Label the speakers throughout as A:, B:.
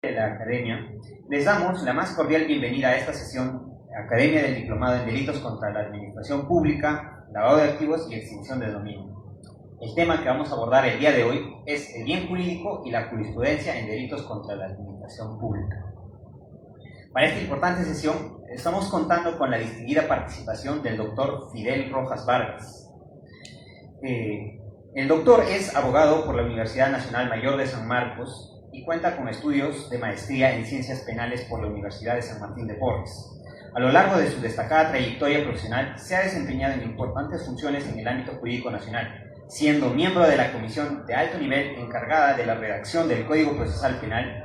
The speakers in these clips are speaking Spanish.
A: de la Academia, les damos la más cordial bienvenida a esta sesión Academia del Diplomado en Delitos contra la Administración Pública, Lavado de Activos y Extinción de Dominio. El tema que vamos a abordar el día de hoy es el bien jurídico y la jurisprudencia en delitos contra la administración pública. Para esta importante sesión estamos contando con la distinguida participación del doctor Fidel Rojas Vargas. El doctor es abogado por la Universidad Nacional Mayor de San Marcos y cuenta con estudios de maestría en Ciencias Penales por la Universidad de San Martín de Porres. A lo largo de su destacada trayectoria profesional se ha desempeñado en importantes funciones en el ámbito jurídico nacional, siendo miembro de la Comisión de Alto Nivel encargada de la redacción del Código Procesal Penal,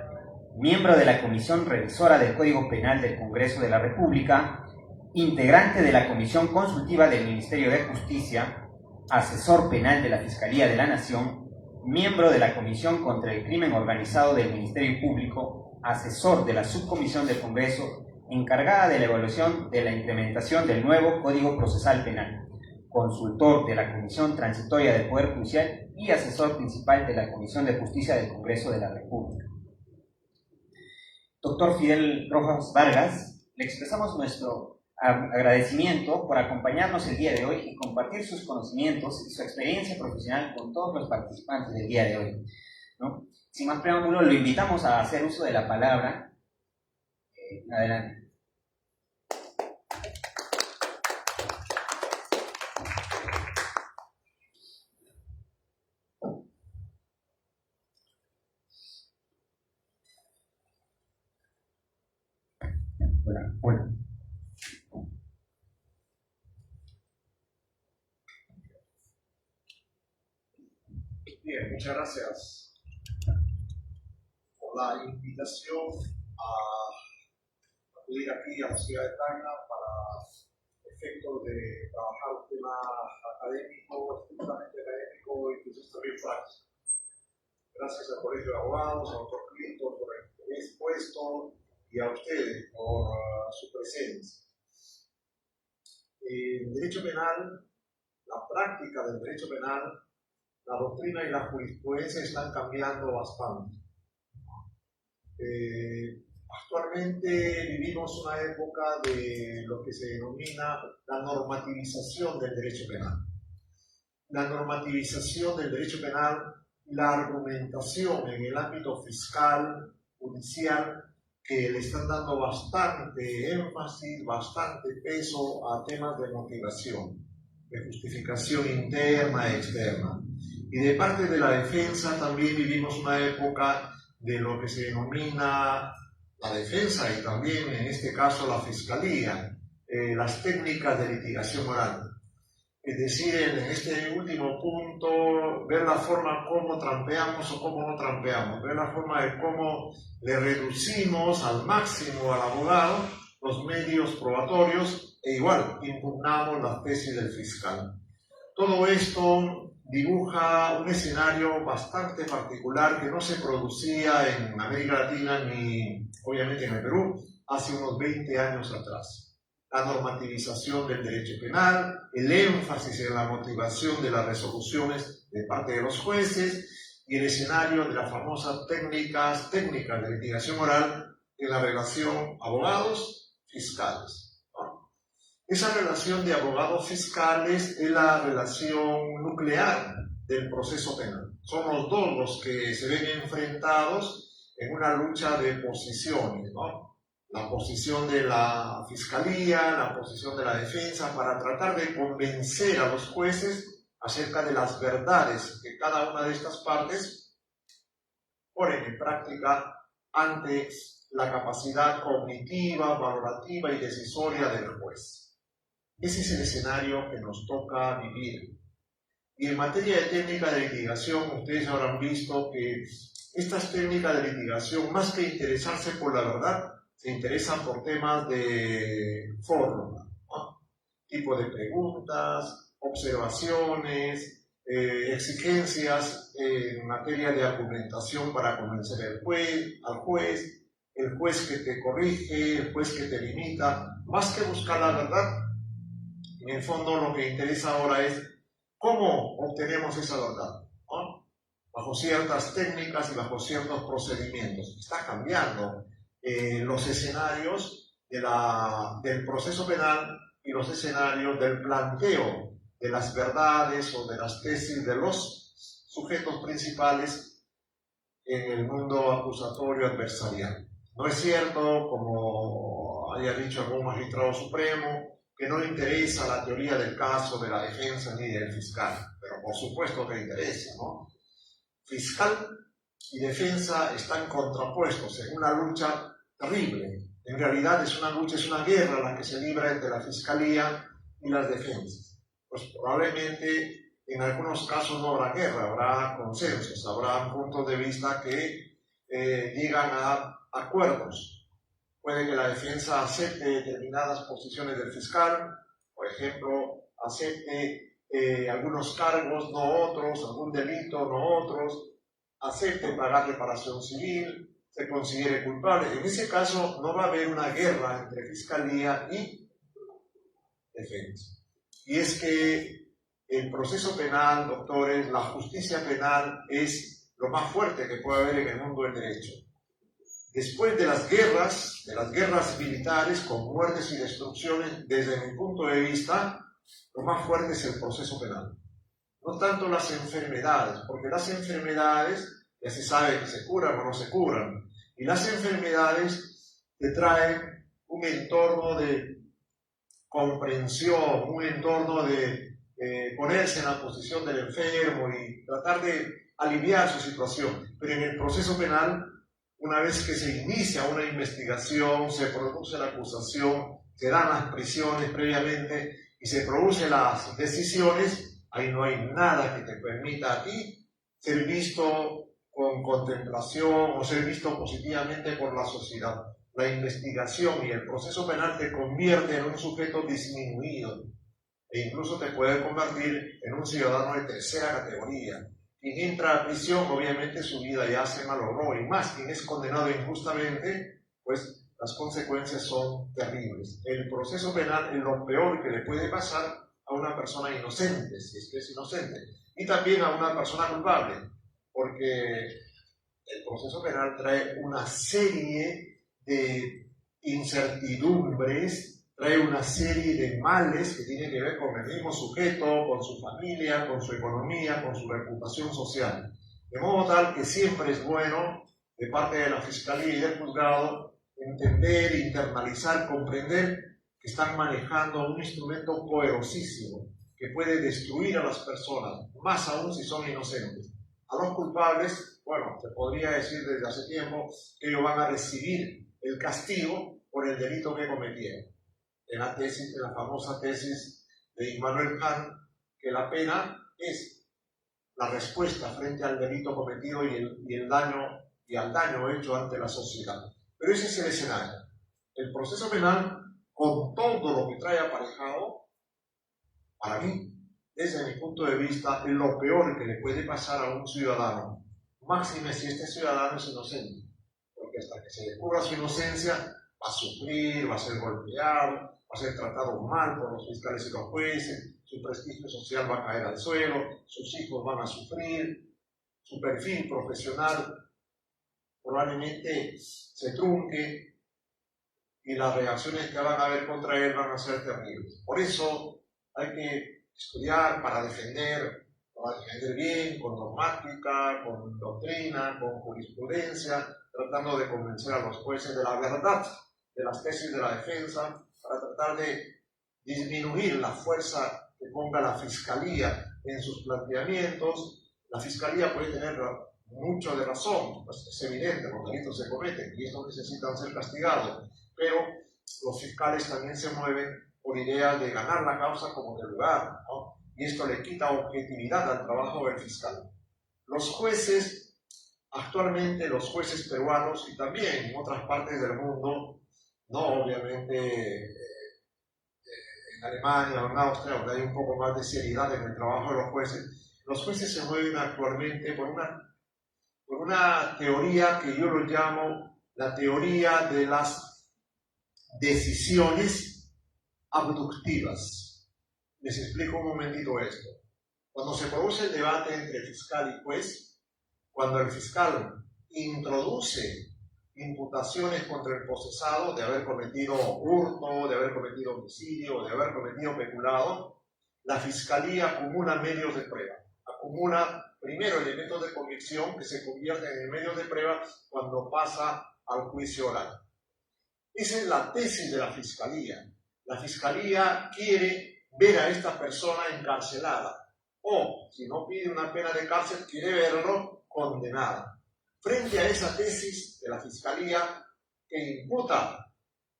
A: miembro de la Comisión Revisora del Código Penal del Congreso de la República, integrante de la Comisión Consultiva del Ministerio de Justicia, asesor penal de la Fiscalía de la Nación, miembro de la Comisión contra el Crimen Organizado del Ministerio Público, asesor de la Subcomisión del Congreso encargada de la evaluación de la implementación del nuevo Código Procesal Penal, consultor de la Comisión Transitoria del Poder Judicial y asesor principal de la Comisión de Justicia del Congreso de la República. Doctor Fidel Rojas Vargas, le expresamos nuestro agradecimiento por acompañarnos el día de hoy y compartir sus conocimientos y su experiencia profesional con todos los participantes del día de hoy, ¿no? Sin más preámbulo, lo invitamos a hacer uso de la palabra. Adelante. Bueno.
B: Bien, muchas gracias por la invitación a acudir aquí a la ciudad de Tacna para efectos de trabajar un tema académico, estrictamente académico y quizás también práctico. Gracias al Colegio de Abogados, al doctor Clinton por el interés puesto y a ustedes por su presencia. En derecho penal, la práctica del derecho penal, la doctrina y la jurisprudencia están cambiando bastante. Actualmente vivimos una época de lo que se denomina la normativización del derecho penal. La normativización del derecho penal, la argumentación en el ámbito fiscal, judicial, que le están dando bastante énfasis, bastante peso a temas de motivación, de justificación interna e externa. Y de parte de la defensa también vivimos una época de lo que se denomina la defensa y también en este caso la fiscalía, las técnicas de litigación oral. Es decir, en este último punto, ver la forma como trampeamos o cómo no trampeamos, ver la forma de cómo le reducimos al máximo al abogado los medios probatorios e igual impugnamos la tesis del fiscal. Todo esto dibuja un escenario bastante particular que no se producía en América Latina ni obviamente en el Perú hace unos 20 años atrás. La normativización del derecho penal, el énfasis en la motivación de las resoluciones de parte de los jueces y el escenario de las famosas técnicas de litigación oral en la relación abogados-fiscales, ¿no? Esa relación de abogados fiscales es la relación nuclear del proceso penal. Son los dos los que se ven enfrentados en una lucha de posiciones, ¿no? La posición de la fiscalía, la posición de la defensa, para tratar de convencer a los jueces acerca de las verdades que cada una de estas partes ponen en práctica ante la capacidad cognitiva, valorativa y decisoria del juez. Ese es el escenario que nos toca vivir. Y en materia de técnica de litigación, ustedes habrán visto que estas técnicas de litigación, más que interesarse por la verdad, se interesan por temas de fórmula, ¿no? Tipo de preguntas, observaciones, exigencias en materia de argumentación para convencer al juez, el juez que te corrige, el juez que te limita. Más que buscar la verdad, en el fondo lo que interesa ahora es cómo obtenemos esa verdad, ¿no? bajo ciertas técnicas y bajo ciertos procedimientos. Está cambiando los escenarios del proceso penal y los escenarios del planteo de las verdades o de las tesis de los sujetos principales en el mundo acusatorio adversarial. No es cierto, como haya dicho algún magistrado supremo, que no interesa la teoría del caso de la defensa ni del fiscal, pero por supuesto que interesa, ¿no? Fiscal y defensa están contrapuestos en una lucha terrible. En realidad es una lucha, es una guerra la que se libra entre la fiscalía y las defensas. Pues probablemente en algunos casos no habrá guerra, habrá consensos, habrá puntos de vista que llegan a acuerdos. Puede que la defensa acepte determinadas posiciones del fiscal, por ejemplo, acepte algunos cargos, no otros, algún delito, no otros, acepte pagar reparación civil, se considere culpable. En ese caso no va a haber una guerra entre fiscalía y defensa. Y es que el proceso penal, doctores, la justicia penal es lo más fuerte que puede haber en el mundo del derecho. Después de las guerras militares con muertes y destrucciones, desde mi punto de vista, lo más fuerte es el proceso penal. No tanto las enfermedades, porque las enfermedades ya se sabe que se curan o no se curan. Y las enfermedades te traen un entorno de comprensión, un entorno de ponerse en la posición del enfermo y tratar de aliviar su situación. Pero en el proceso penal, una vez que se inicia una investigación, se produce la acusación, se dan las prisiones previamente y se producen las decisiones, ahí no hay nada que te permita a ti ser visto con contemplación o ser visto positivamente por la sociedad. La investigación y el proceso penal te convierte en un sujeto disminuido e incluso te puede convertir en un ciudadano de tercera categoría. Quien entra a prisión, obviamente su vida ya se malogró, y más quien es condenado injustamente, pues las consecuencias son terribles. El proceso penal es lo peor que le puede pasar a una persona inocente, si es que es inocente, y también a una persona culpable, porque el proceso penal trae una serie de incertidumbres, trae una serie de males que tienen que ver con el mismo sujeto, con su familia, con su economía, con su reputación social. De modo tal que siempre es bueno, de parte de la Fiscalía y del juzgado, entender, internalizar, comprender que están manejando un instrumento poderosísimo que puede destruir a las personas, más aún si son inocentes. A los culpables, bueno, se podría decir desde hace tiempo que ellos van a recibir el castigo por el delito que cometieron. En la famosa tesis de Immanuel Kant, que la pena es la respuesta frente al delito cometido y al daño hecho ante la sociedad. Pero ese es el escenario. El proceso penal, con todo lo que trae aparejado, para mí, desde mi punto de vista, es lo peor que le puede pasar a un ciudadano, máxime si este ciudadano es inocente, porque hasta que se descubra su inocencia, va a sufrir, va a ser golpeado, va a ser tratado mal por los fiscales y los jueces, su prestigio social va a caer al suelo, sus hijos van a sufrir, su perfil profesional probablemente se trunque y las reacciones que van a haber contra él van a ser terribles. Por eso hay que estudiar para defender bien, con dogmática, con doctrina, con jurisprudencia, tratando de convencer a los jueces de la verdad de las tesis de la defensa, para tratar de disminuir la fuerza que ponga la Fiscalía en sus planteamientos. La Fiscalía puede tener mucho de razón, pues es evidente, los delitos se cometen y estos necesitan ser castigados, pero los fiscales también se mueven por idea de ganar la causa como de lugar, ¿no? Y esto le quita objetividad al trabajo del fiscal. Los jueces, actualmente los jueces peruanos y también en otras partes del mundo, no obviamente en Alemania o en Austria, donde hay un poco más de seriedad en el trabajo de los jueces se mueven actualmente por una teoría que yo lo llamo la teoría de las decisiones abductivas. Les explico un momentito esto. Cuando se produce el debate entre fiscal y juez, cuando el fiscal introduce imputaciones contra el procesado de haber cometido hurto, de haber cometido homicidio, de haber cometido peculado, la Fiscalía acumula medios de prueba. Acumula primero elementos de convicción que se convierten en medios de prueba cuando pasa al juicio oral. Esa es la tesis de la Fiscalía. La Fiscalía quiere ver a esta persona encarcelada o, si no pide una pena de cárcel, quiere verlo condenada. Frente a esa tesis de la Fiscalía que imputa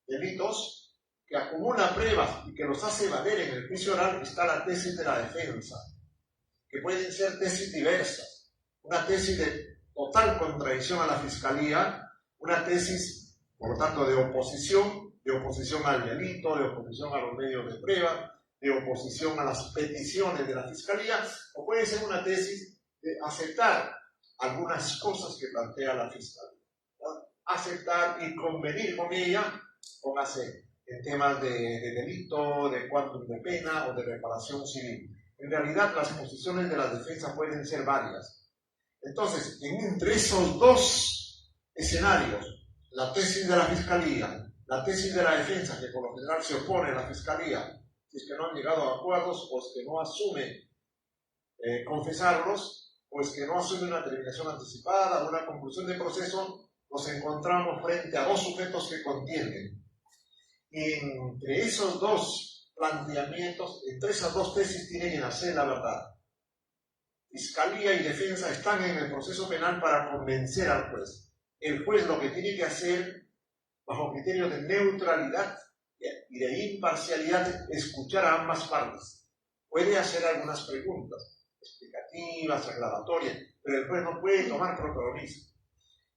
B: delitos, que acumula pruebas y que los hace valer en el juicio oral, está la tesis de la defensa, que pueden ser tesis diversas. Una tesis de total contradicción a la Fiscalía, una tesis, por lo tanto, de oposición al delito, de oposición a los medios de prueba, de oposición a las peticiones de la Fiscalía, o puede ser una tesis de aceptar algunas cosas que plantea la Fiscalía. Aceptar y convenir con ella, póngase en temas de delito, de quantum de pena o de reparación civil. En realidad, las posiciones de la defensa pueden ser varias. Entonces, entre esos dos escenarios, la tesis de la Fiscalía, la tesis de la defensa, que por lo general se opone a la Fiscalía, si es que no han llegado a acuerdos, o es que no asume confesarlos, o es que no asume una terminación anticipada, una conclusión de proceso, nos encontramos frente a dos sujetos que contienden. Y entre esos dos planteamientos, entre esas dos tesis tiene que nacer la verdad. Fiscalía y defensa están en el proceso penal para convencer al juez. El juez lo que tiene que hacer, bajo criterios de neutralidad y de imparcialidad, escuchar a ambas partes. Puede hacer algunas preguntas explicativas, aclaratorias, pero el juez no puede tomar protagonismo.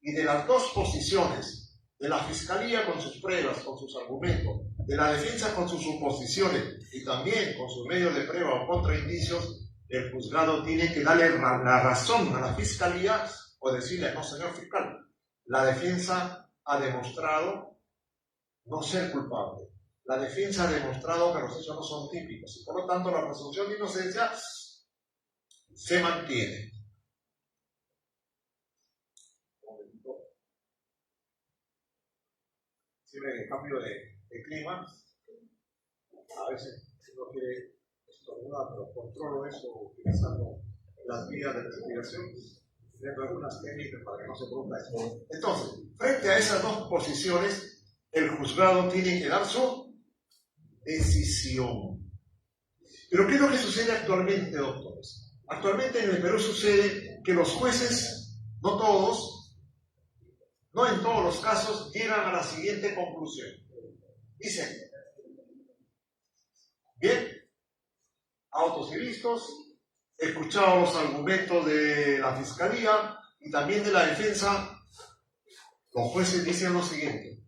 B: Y de las dos posiciones, de la Fiscalía con sus pruebas, con sus argumentos, de la defensa con sus suposiciones y también con sus medios de prueba o contraindicios, el juzgado tiene que darle la razón a la Fiscalía o decirle: no, señor fiscal, la defensa ha demostrado no ser culpable. La defensa ha demostrado que los hechos no son típicos y por lo tanto la presunción de inocencia se mantiene. Siempre en el cambio de clima, a veces uno quiere estornudar, pero controlo eso utilizando las vías de respiración. Tengo algunas técnicas para que no se produzca eso. Entonces, frente a esas dos posiciones, el juzgado tiene que dar su decisión. Pero ¿qué es lo que sucede actualmente, doctores? Actualmente en el Perú sucede que los jueces, no todos, no en todos los casos, llegan a la siguiente conclusión. Dicen: bien, autos y vistos, he escuchado los argumentos de la Fiscalía y también de la defensa. Los jueces dicen lo siguiente: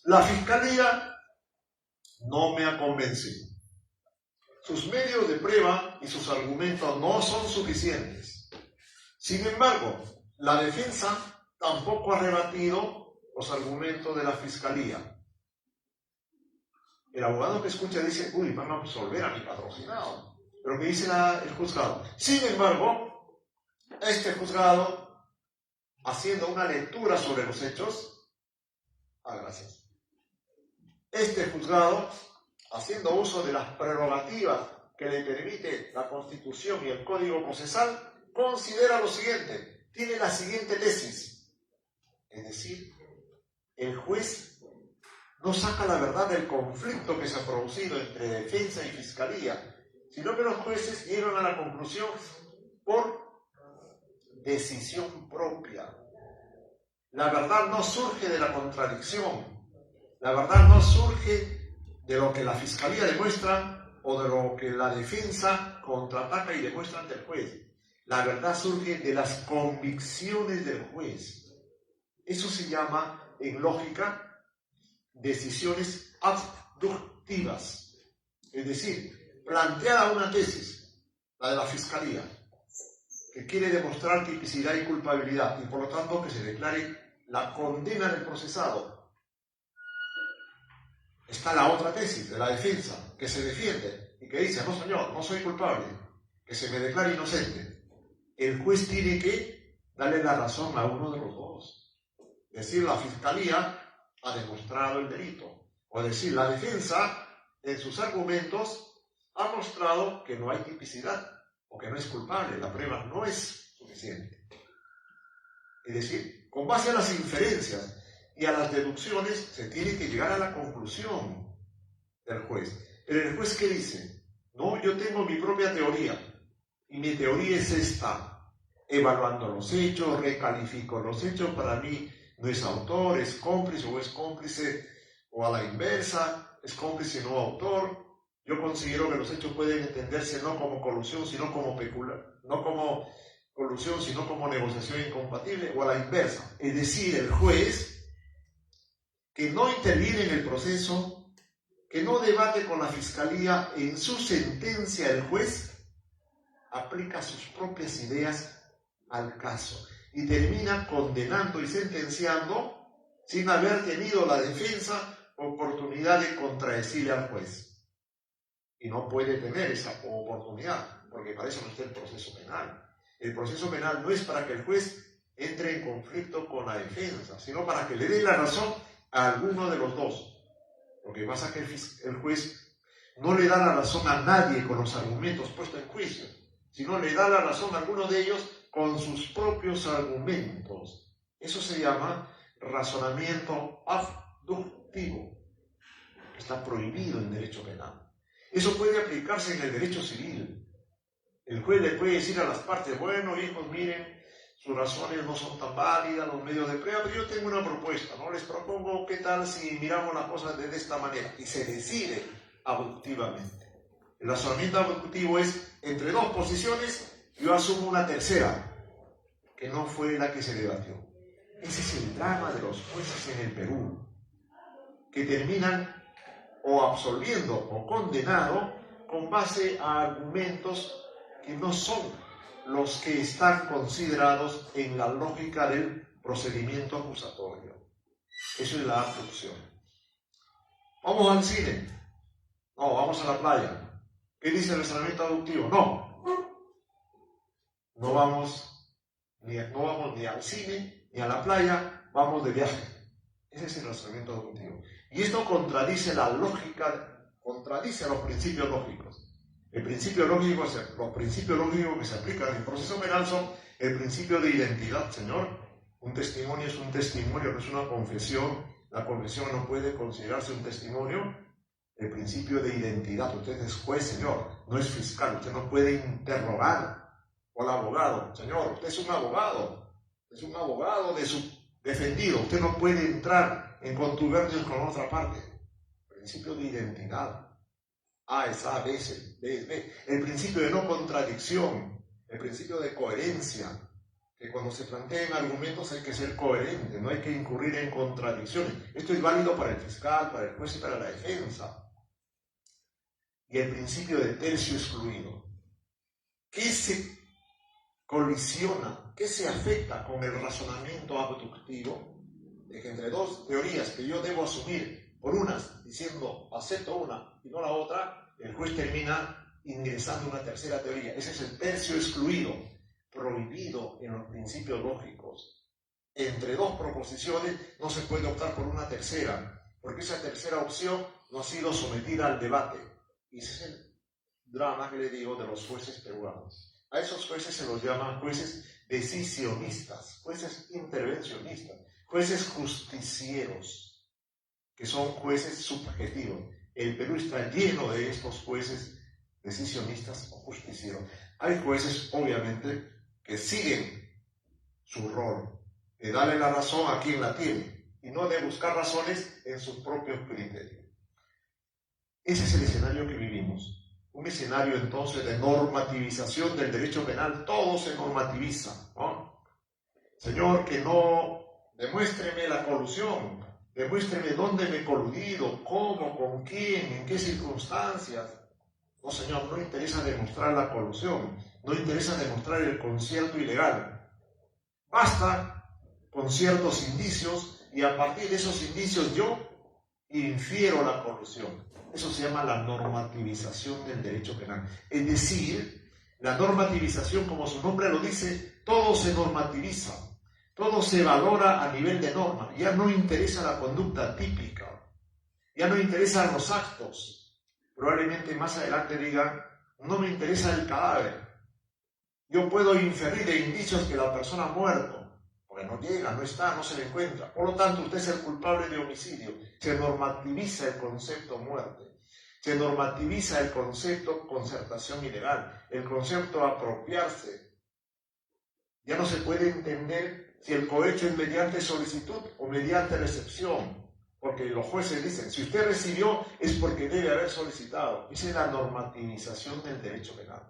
B: la Fiscalía no me ha convencido. Sus medios de prueba y sus argumentos no son suficientes. Sin embargo, la defensa tampoco ha rebatido los argumentos de la Fiscalía. El abogado que escucha dice: uy, van a absolver a mi patrocinado. Pero ¿qué dice el juzgado? Sin embargo, este juzgado, haciendo una lectura sobre los hechos, gracias. Este juzgado, haciendo uso de las prerrogativas que le permite la Constitución y el Código Procesal, considera lo siguiente, tiene la siguiente tesis. Es decir, el juez no saca la verdad del conflicto que se ha producido entre defensa y fiscalía, sino que los jueces llegan a la conclusión por decisión propia. La verdad no surge de la contradicción, la verdad no surge de lo que la fiscalía demuestra o de lo que la defensa contraataca y demuestra ante el juez. La verdad surge de las convicciones del juez. Eso se llama, en lógica, decisiones abductivas. Es decir, planteada una tesis, la de la Fiscalía, que quiere demostrar tipicidad y culpabilidad, y por lo tanto que se declare la condena del procesado. Está la otra tesis de la defensa, que se defiende y que dice: no señor, no soy culpable, que se me declare inocente. El juez tiene que darle la razón a uno de los dos. Es decir, la fiscalía ha demostrado el delito. O decir, la defensa en sus argumentos ha mostrado que no hay tipicidad o que no es culpable, la prueba no es suficiente. Es decir, con base a las inferencias y a las deducciones se tiene que llegar a la conclusión del juez. Pero el juez, ¿qué dice? No, yo tengo mi propia teoría y mi teoría es esta. Evaluando los hechos, recalifico los hechos, para mí no es autor, es cómplice o es cómplice o a la inversa, es cómplice no autor. Yo considero que los hechos pueden entenderse no como colusión, sino como no como colusión, sino como negociación incompatible o a la inversa. Es decir, el juez que no interviene en el proceso, que no debate con la fiscalía, en su sentencia el juez aplica sus propias ideas al caso y termina condenando y sentenciando sin haber tenido la defensa oportunidad de contradecirle al juez. Y no puede tener esa oportunidad, porque para eso no está el proceso penal. El proceso penal no es para que el juez entre en conflicto con la defensa, sino para que le dé la razón a alguno de los dos. Lo que pasa es que el juez no le da la razón a nadie con los argumentos puestos en juicio, sino le da la razón a alguno de ellos con sus propios argumentos. Eso se llama razonamiento abductivo. Está prohibido en derecho penal. Eso puede aplicarse en el derecho civil. El juez le puede decir a las partes, bueno, hijos, miren, sus razones no son tan válidas, los medios de prueba, pero yo tengo una propuesta, ¿no? Les propongo qué tal si miramos las cosas de esta manera. Y se decide abductivamente. El razonamiento abductivo es, entre dos posiciones, yo asumo una tercera, que no fue la que se debatió. Ese es el drama de los jueces en el Perú, que terminan o absolviendo o condenado con base a argumentos que no son los que están considerados en la lógica del procedimiento acusatorio. Eso es la abducción. Vamos al cine. No, vamos a la playa. ¿Qué dice el razonamiento abductivo? No vamos ni al cine ni a la playa, vamos de viaje. Ese es el razonamiento abductivo. Y esto contradice la lógica, contradice a los principios lógicos. Los principios lógicos que se aplican en el proceso penal son el principio de identidad, señor. Un testimonio es un testimonio, no es una confesión. La confesión no puede considerarse un testimonio. El principio de identidad. Usted es juez, señor, no es fiscal. Usted no puede interrogar al abogado. Señor, usted es un abogado. Es un abogado de su defendido. Usted no puede entrar en contubernio con otra parte. Principio de identidad. A es A, B es B es B. El principio de no contradicción. El principio de coherencia. Que cuando se planteen argumentos hay que ser coherente. No hay que incurrir en contradicciones. Esto es válido para el fiscal, para el juez y para la defensa. Y el principio de tercio excluido. ¿Qué se colisiona? ¿Qué se afecta con el razonamiento abductivo? De que entre dos teorías que yo debo asumir, por unas diciendo acepto una y no la otra, el juez termina ingresando una tercera teoría. Ese es el tercio excluido, prohibido en los principios lógicos. Entre dos proposiciones no se puede optar por una tercera, porque esa tercera opción no ha sido sometida al debate. Y ese es el drama que le digo de los jueces peruanos. A esos jueces se los llaman jueces decisionistas, jueces intervencionistas, jueces justicieros, que son jueces subjetivos. El Perú está lleno de estos jueces decisionistas o justicieros. Hay jueces, obviamente, que siguen su rol, de darle la razón a quien la tiene, y no de buscar razones en sus propios criterios. Ese es el escenario que vivimos. Un escenario entonces de normativización del derecho penal. Todo se normativiza, ¿no? Señor, que no, demuéstreme la colusión, demuéstreme dónde me he coludido, cómo, con quién, en qué circunstancias. No, señor, no interesa demostrar la colusión, no interesa demostrar el concierto ilegal. Basta con ciertos indicios y a partir de esos indicios yo infiero la colusión. Eso se llama la normativización del derecho penal. Es decir, la normativización, como su nombre lo dice, todo se normativiza, todo se valora a nivel de norma. Ya no interesa la conducta típica, ya no interesan los actos. Probablemente más adelante digan, no me interesa el cadáver. Yo puedo inferir de indicios que la persona ha muerto, porque no llega, no está, no se le encuentra. Por lo tanto, usted es el culpable de homicidio. Se normativiza el concepto muerte. Se normativiza el concepto concertación ilegal, el concepto apropiarse. Ya no se puede entender si el cohecho es mediante solicitud o mediante recepción, porque los jueces dicen, si usted recibió es porque debe haber solicitado. Esa es la normativización del derecho penal.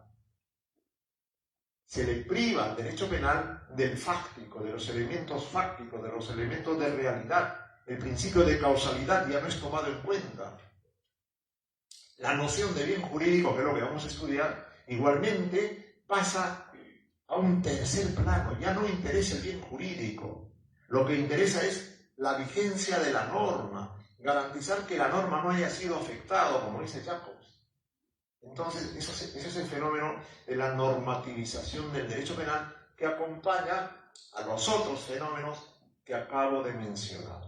B: Se le priva al derecho penal del fáctico, de los elementos fácticos, de los elementos de realidad. El principio de causalidad ya no es tomado en cuenta. La noción de bien jurídico, que es lo que vamos a estudiar, igualmente pasa a un tercer plano. Ya no interesa el bien jurídico. Lo que interesa es la vigencia de la norma, garantizar que la norma no haya sido afectada, como dice Jacobs. Entonces, ese es el fenómeno de la normativización del derecho penal que acompaña a los otros fenómenos que acabo de mencionar.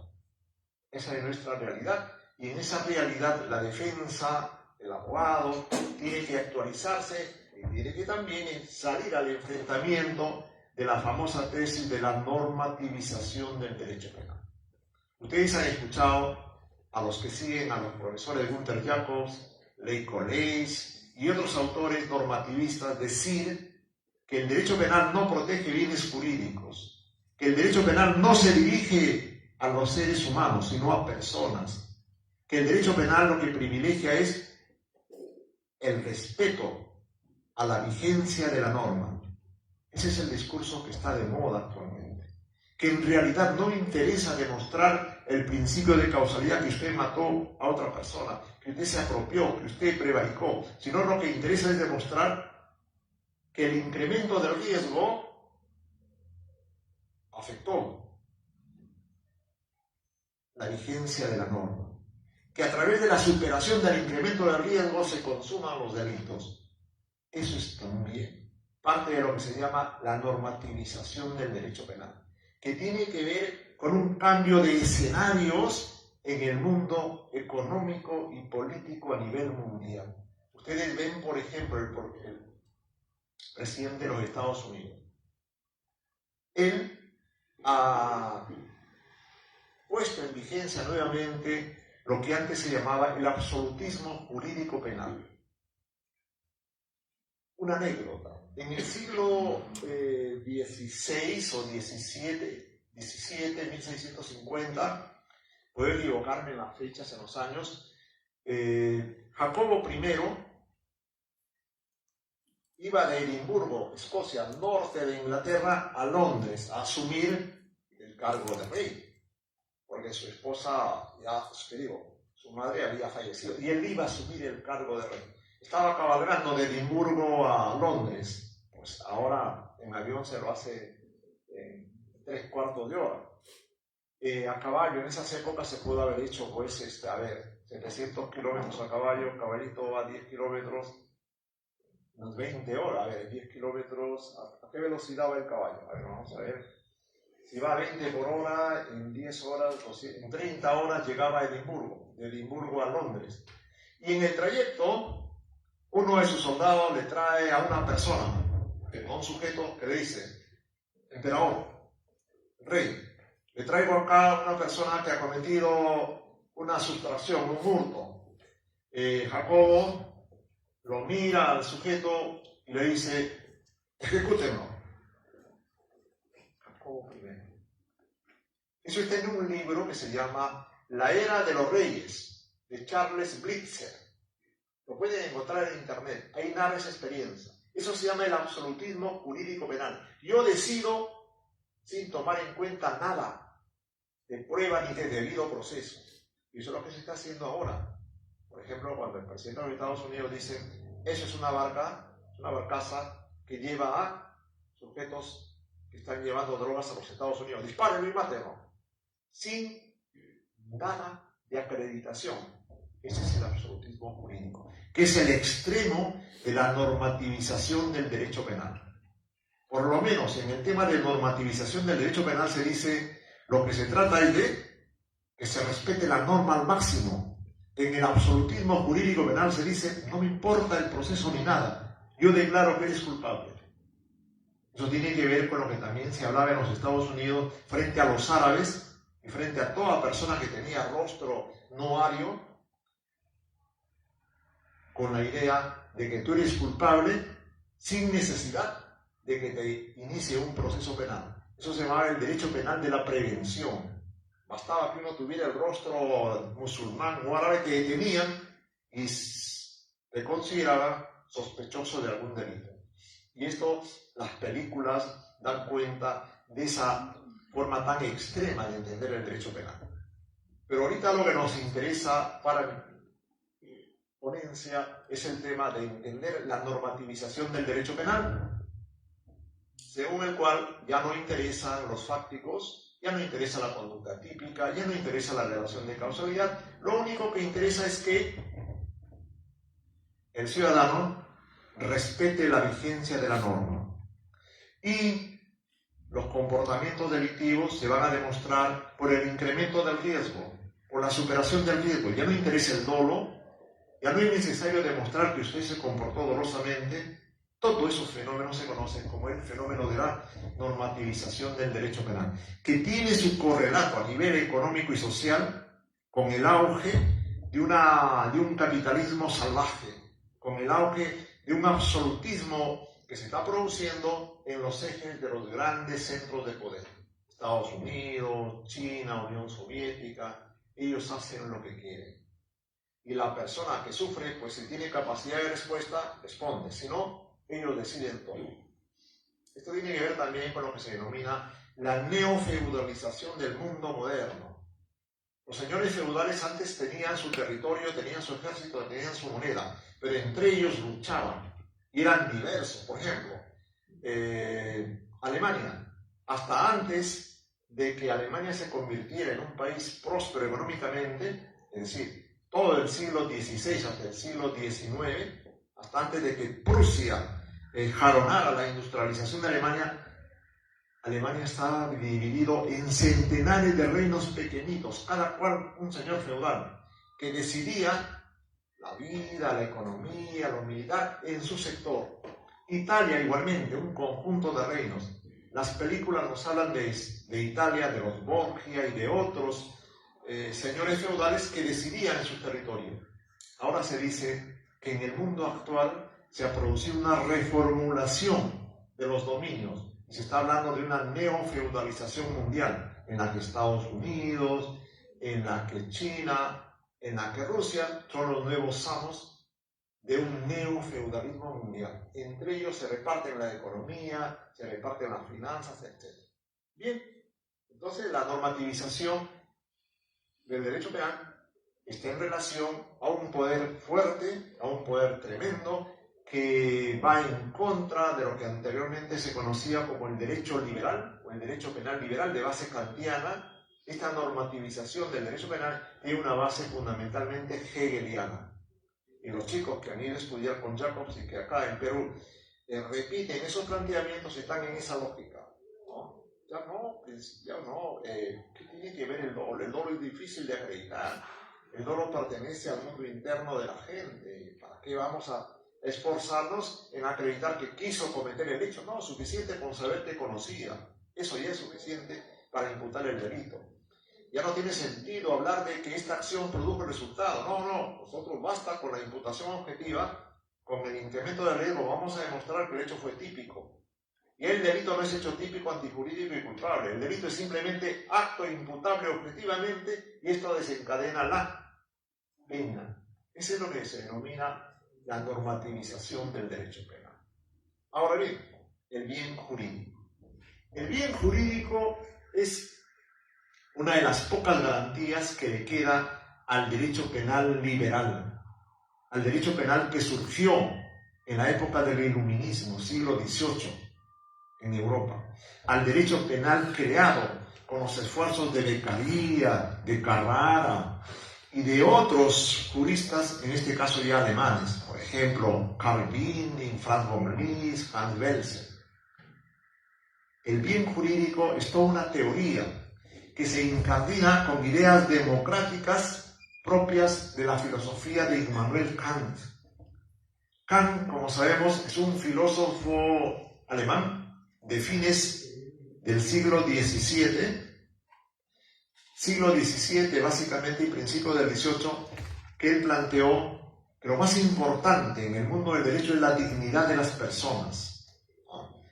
B: Esa es nuestra realidad, y en esa realidad la defensa, el abogado, tiene que actualizarse y tiene que también salir al enfrentamiento de la famosa tesis de la normativización del derecho penal. Ustedes han escuchado a los que siguen a los profesores Gunther Jacobs, Leigh College y otros autores normativistas decir que el derecho penal no protege bienes jurídicos, que el derecho penal no se dirige a los seres humanos, sino a personas, que el derecho penal lo que privilegia es el respeto a la vigencia de la norma. Ese es el discurso que está de moda actualmente, que en realidad no interesa demostrar el principio de causalidad, que usted mató a otra persona, que usted se apropió, que usted prevaricó, sino lo que interesa es demostrar que el incremento del riesgo afectó la vigencia de la norma, que a través de la superación del incremento del riesgo se consuman los delitos. Eso es también parte de lo que se llama la normativización del derecho penal, que tiene que ver con un cambio de escenarios en el mundo económico y político a nivel mundial. Ustedes ven, por ejemplo, el presidente de los Estados Unidos. Él ha puesto en vigencia nuevamente lo que antes se llamaba el absolutismo jurídico penal. Una anécdota. En el siglo XVI o XVII, 1650, puedo equivocarme en las fechas, en los años, Jacobo I iba de Edimburgo, Escocia, norte de Inglaterra, a Londres, a asumir el cargo de rey, porque su esposa, su madre había fallecido, y él iba a asumir el cargo de rey. Estaba cabalgando de Edimburgo a Londres, pues ahora en avión se lo hace en 3/4 de hora. A caballo, en esas épocas se pudo haber hecho, pues, 700 kilómetros a caballo, caballito a 10 kilómetros, unas 20 horas, 10 kilómetros, ¿a qué velocidad va el caballo? Vamos a ver, si va a 20 por hora, en 10 horas, en 30 horas llegaba a Edimburgo, de Edimburgo a Londres. Y en el trayecto, uno de sus soldados le trae a una persona, a un sujeto que le dice, emperador, rey, le traigo acá una persona que ha cometido una sustracción, un hurto. Jacobo lo mira al sujeto y le dice, ejecútenlo. Jacobo I. Eso está en un libro que se llama La Era de los Reyes, de Charles Blitzer. Lo pueden encontrar en internet, ahí narra esa experiencia. Eso se llama el absolutismo jurídico penal. Yo decido sin tomar en cuenta nada de prueba ni de debido proceso. Y eso es lo que se está haciendo ahora. Por ejemplo, cuando el presidente de los Estados Unidos dice, eso es una barcaza que lleva a sujetos que están llevando drogas a los Estados Unidos. Dispárenlo y mátenlo. Sin nada de acreditación. Ese es el absolutismo jurídico, que es el extremo de la normativización del derecho penal. Por lo menos en el tema de normativización del derecho penal se dice, lo que se trata es de que se respete la norma al máximo. En el absolutismo jurídico penal se dice, no me importa el proceso ni nada, yo declaro que eres culpable. Eso tiene que ver con lo que también se hablaba en los Estados Unidos frente a los árabes y frente a toda persona que tenía rostro no ario, con la idea de que tú eres culpable sin necesidad de que te inicie un proceso penal. Eso se llama el derecho penal de la prevención. Bastaba que uno tuviera el rostro musulmán o árabe que tenían y se consideraba sospechoso de algún delito. Y esto, las películas dan cuenta de esa forma tan extrema de entender el derecho penal. Pero ahorita lo que nos interesa para ponencia es el tema de entender la normativización del derecho penal, según el cual ya no interesan los fácticos, ya no interesa la conducta típica, ya no interesa la relación de causalidad, lo único que interesa es que el ciudadano respete la vigencia de la norma y los comportamientos delictivos se van a demostrar por el incremento del riesgo, por la superación del riesgo. Ya no interesa el dolo, ya no es necesario demostrar que usted se comportó dolosamente. Todos esos fenómenos se conocen como el fenómeno de la normativización del derecho penal, que tiene su correlato a nivel económico y social con el auge de un capitalismo salvaje, con el auge de un absolutismo que se está produciendo en los ejes de los grandes centros de poder. Estados Unidos, China, Unión Soviética, ellos hacen lo que quieren. Y la persona que sufre, pues si tiene capacidad de respuesta, responde. Si no, ellos deciden todo. Esto tiene que ver también con lo que se denomina la neofeudalización del mundo moderno. Los señores feudales antes tenían su territorio, tenían su ejército, tenían su moneda, pero entre ellos luchaban y eran diversos. Por ejemplo, Alemania, hasta antes de que Alemania se convirtiera en un país próspero económicamente, es decir, todo el siglo XVI hasta el siglo XIX, hasta antes de que Prusia jalonara la industrialización de Alemania, Alemania estaba dividido en centenares de reinos pequeñitos, cada cual un señor feudal, que decidía la vida, la economía, lo militar en su sector. Italia igualmente, un conjunto de reinos. Las películas nos hablan de Italia, de los Borgia y de otros señores feudales que decidían en su territorio. Ahora se dice que en el mundo actual se ha producido una reformulación de los dominios y se está hablando de una neofeudalización mundial en la que Estados Unidos, en la que China, en la que Rusia son los nuevos amos de un neofeudalismo mundial. Entre ellos se reparten la economía, se reparten las finanzas, etc. Bien, entonces la normativización del derecho penal está en relación a un poder fuerte, a un poder tremendo, que va en contra de lo que anteriormente se conocía como el derecho liberal, o el derecho penal liberal de base kantiana. Esta normativización del derecho penal tiene una base fundamentalmente hegeliana. Y los chicos que han ido a estudiar con Jacobs y que acá en Perú repiten esos planteamientos están en esa lógica, ¿no? Ya no, ¿qué tiene que ver el dolo? El dolo es difícil de acreditar. El dolo pertenece al mundo interno de la gente. ¿Para qué vamos a esforzarnos en acreditar que quiso cometer el hecho? No, suficiente con saber que conocía. Eso ya es suficiente para imputar el delito. Ya no tiene sentido hablar de que esta acción produjo el resultado. No, nosotros basta con la imputación objetiva, con el incremento del riesgo, vamos a demostrar que el hecho fue típico. Y el delito no es hecho típico, antijurídico y culpable. El delito es simplemente acto imputable objetivamente y esto desencadena la pena. Eso es lo que se denomina la normativización del derecho penal. Ahora bien, el bien jurídico. El bien jurídico es una de las pocas garantías que le queda al derecho penal liberal, al derecho penal que surgió en la época del Iluminismo, siglo XVIII, en Europa, al derecho penal creado con los esfuerzos de Beccaria, de Carrara y de otros juristas, en este caso ya alemanes, por ejemplo, Karl Binding, Franz von Ries, Hans Welser. El bien jurídico es toda una teoría que se incardina con ideas democráticas propias de la filosofía de Immanuel Kant. Kant, como sabemos, es un filósofo alemán de fines del siglo XVII, básicamente, y principios del XVIII, que él planteó que lo más importante en el mundo del derecho es la dignidad de las personas.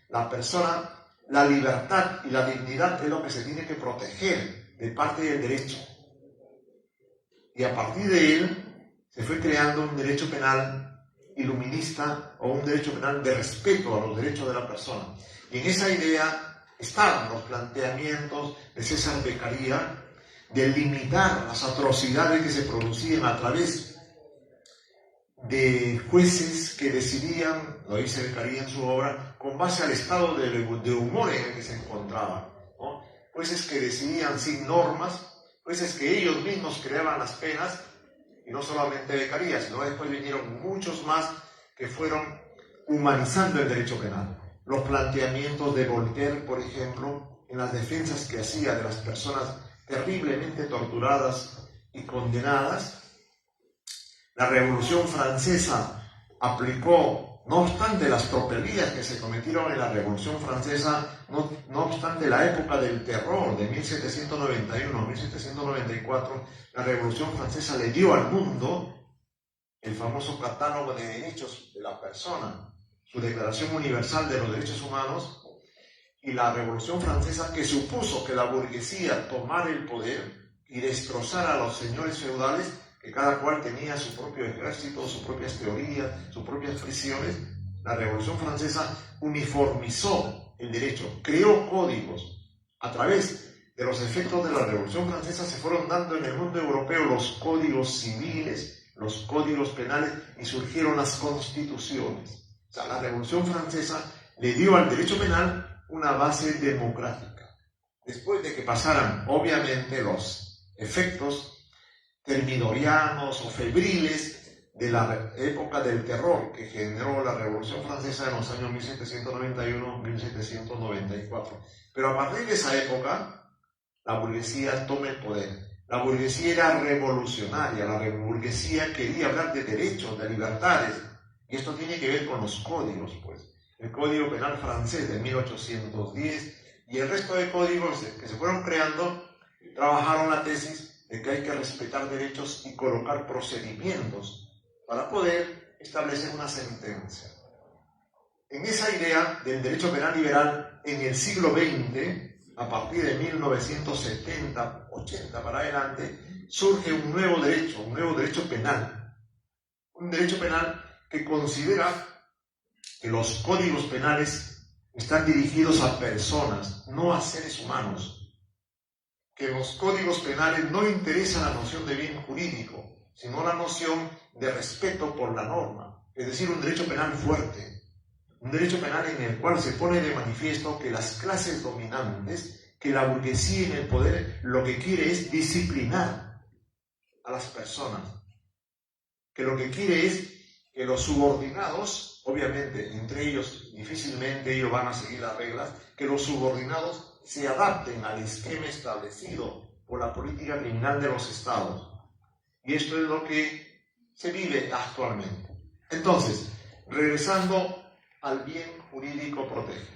B: La persona, la libertad y la dignidad es lo que se tiene que proteger de parte del derecho. Y a partir de él se fue creando un derecho penal iluminista o un derecho penal de respeto a los derechos de la persona. Y en esa idea estaban los planteamientos de César Beccaria de limitar las atrocidades que se producían a través de jueces que decidían, lo dice Beccaria en su obra, con base al estado de humor en el que se encontraban, ¿no? Jueces que decidían sin normas, jueces que ellos mismos creaban las penas, y no solamente Beccaria, sino después vinieron muchos más que fueron humanizando el derecho penal. Los planteamientos de Voltaire, por ejemplo, en las defensas que hacía de las personas terriblemente torturadas y condenadas. La Revolución Francesa aplicó, no obstante las tropelías que se cometieron en la Revolución Francesa, no obstante la época del terror de 1791-1794, la Revolución Francesa le dio al mundo el famoso catálogo de derechos de la persona, su Declaración Universal de los Derechos Humanos, y la Revolución Francesa, que supuso que la burguesía tomara el poder y destrozara a los señores feudales, que cada cual tenía su propio ejército, sus propias teorías, sus propias prisiones. La Revolución Francesa uniformizó el derecho, creó códigos. A través de los efectos de la Revolución Francesa se fueron dando en el mundo europeo los códigos civiles, los códigos penales, y surgieron las constituciones. O sea, la Revolución Francesa le dio al derecho penal una base democrática. Después de que pasaran, obviamente, los efectos termidorianos o febriles de la época del terror que generó la Revolución Francesa en los años 1791-1794. Pero a partir de esa época, la burguesía toma el poder. La burguesía era revolucionaria, la burguesía quería hablar de derechos, de libertades, y esto tiene que ver con los códigos, pues. El Código Penal francés de 1810 y el resto de códigos que se fueron creando trabajaron la tesis de que hay que respetar derechos y colocar procedimientos para poder establecer una sentencia. En esa idea del derecho penal liberal, en el siglo XX, a partir de 1970, 80 para adelante, surge un nuevo derecho penal. Un derecho penal que considera que los códigos penales están dirigidos a personas, no a seres humanos. Que los códigos penales no interesa la noción de bien jurídico, sino la noción de respeto por la norma, es decir, un derecho penal fuerte, un derecho penal en el cual se pone de manifiesto que las clases dominantes, que la burguesía en el poder, lo que quiere es disciplinar a las personas, que lo que quiere es que los subordinados, obviamente entre ellos difícilmente ellos van a seguir las reglas, que los subordinados se adapten al esquema establecido por la política criminal de los estados. Y esto es lo que se vive actualmente. Entonces, regresando al bien jurídico protegido.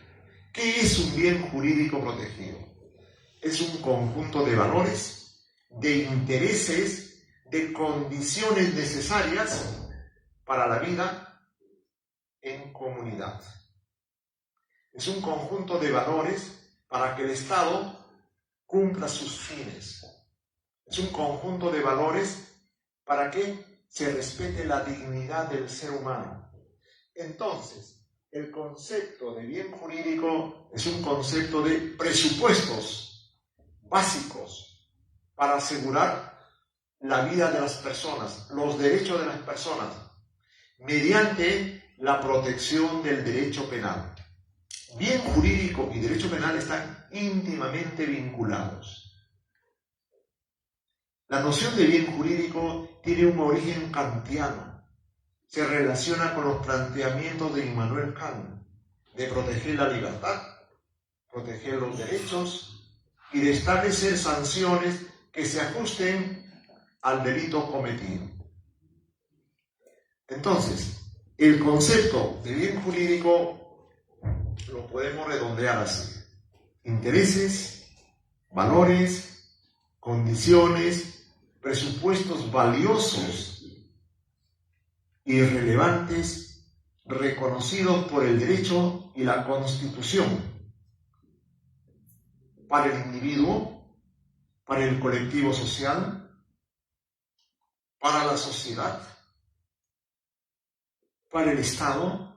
B: ¿Qué es un bien jurídico protegido? Es un conjunto de valores, de intereses, de condiciones necesarias para la vida en comunidad. Es un conjunto de valores para que el Estado cumpla sus fines. Es un conjunto de valores para que se respete la dignidad del ser humano. Entonces, el concepto de bien jurídico es un concepto de presupuestos básicos para asegurar la vida de las personas, los derechos de las personas, mediante la protección del derecho penal. Bien jurídico y derecho penal están íntimamente vinculados. La noción de bien jurídico tiene un origen kantiano. Se relaciona con los planteamientos de Immanuel Kant de proteger la libertad, proteger los derechos y de establecer sanciones que se ajusten al delito cometido. Entonces, el concepto de bien jurídico lo podemos redondear así: intereses, valores, condiciones, presupuestos valiosos y relevantes reconocidos por el derecho y la Constitución para el individuo, para el colectivo social, para la sociedad, para el Estado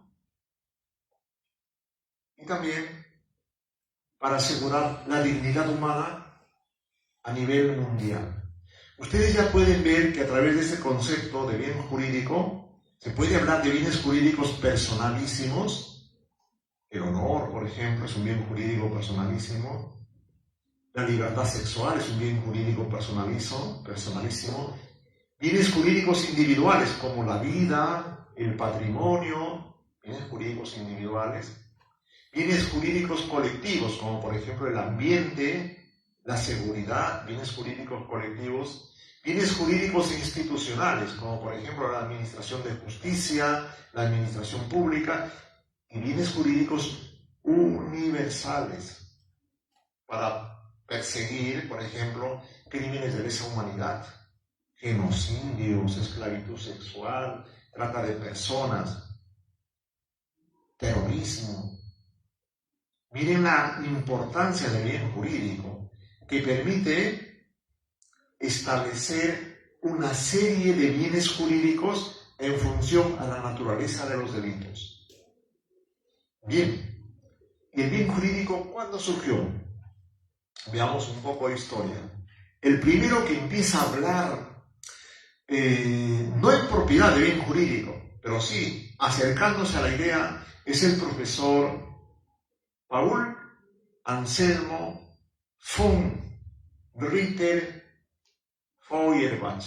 B: y también para asegurar la dignidad humana a nivel mundial. Ustedes ya pueden ver que a través de ese concepto de bien jurídico se puede hablar de bienes jurídicos personalísimos. El honor, por ejemplo, es un bien jurídico personalísimo. La libertad sexual es un bien jurídico personalísimo. Bienes jurídicos individuales como la vida, el patrimonio, bienes jurídicos individuales. Bienes jurídicos colectivos como por ejemplo el ambiente, la seguridad, bienes jurídicos colectivos. Bienes jurídicos institucionales como por ejemplo la administración de justicia, la administración pública. Y bienes jurídicos universales para perseguir, por ejemplo, crímenes de lesa humanidad, genocidios, esclavitud sexual, trata de personas, terrorismo. Miren la importancia del bien jurídico, que permite establecer una serie de bienes jurídicos en función a la naturaleza de los delitos. Bien, ¿y el bien jurídico cuándo surgió? Veamos un poco de historia. El primero que empieza a hablar, no en propiedad de bien jurídico, pero sí acercándose a la idea, es el profesor Paul Anselmo von Ritter Feuerbach.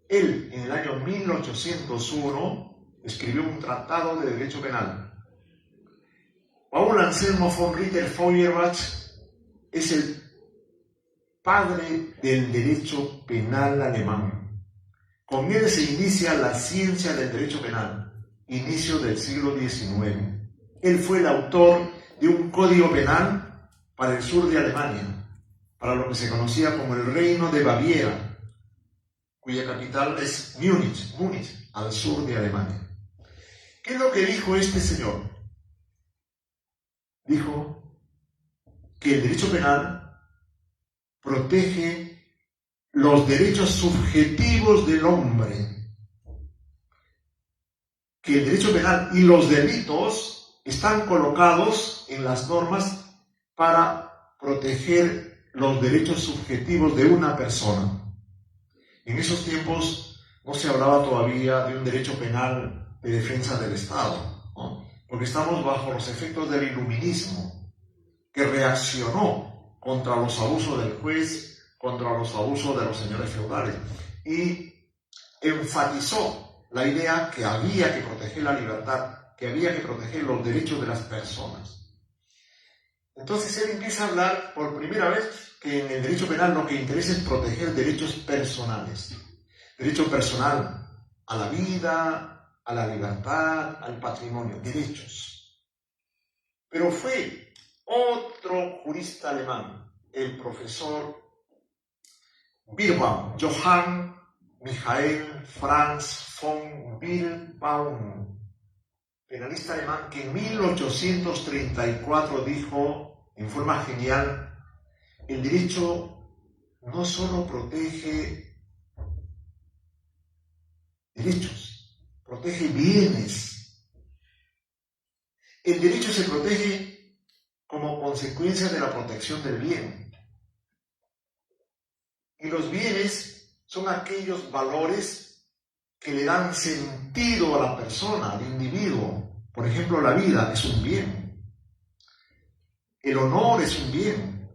B: Él, en el año 1801, escribió un tratado de derecho penal. Paul Anselmo von Ritter Feuerbach es el padre del derecho penal alemán. Con él se inicia la ciencia del derecho penal, inicio del siglo XIX. Él fue el autor de un código penal para el sur de Alemania, para lo que se conocía como el Reino de Baviera, cuya capital es Múnich, al sur de Alemania. ¿Qué es lo que dijo este señor? Dijo que el derecho penal protege los derechos subjetivos del hombre, que el derecho penal y los delitos están colocados en las normas para proteger los derechos subjetivos de una persona. En esos tiempos no se hablaba todavía de un derecho penal de defensa del Estado, ¿no? Porque estamos bajo los efectos del iluminismo, que reaccionó contra los abusos del juez, contra los abusos de los señores feudales, y enfatizó la idea que había que proteger la libertad, que había que proteger los derechos de las personas. Entonces él empieza a hablar por primera vez que en el derecho penal lo que interesa es proteger derechos personales. Derecho personal a la vida, a la libertad, al patrimonio, derechos. Pero fue otro jurista alemán, el profesor Bierbaum, Johann Michael Franz von Bierbaum, penalista alemán, que en 1834 dijo en forma genial: el derecho no solo protege derechos, protege bienes. El derecho se protege como consecuencia de la protección del bien. Y los bienes son aquellos valores que le dan sentido a la persona, al individuo. Por ejemplo, la vida es un bien. El honor es un bien.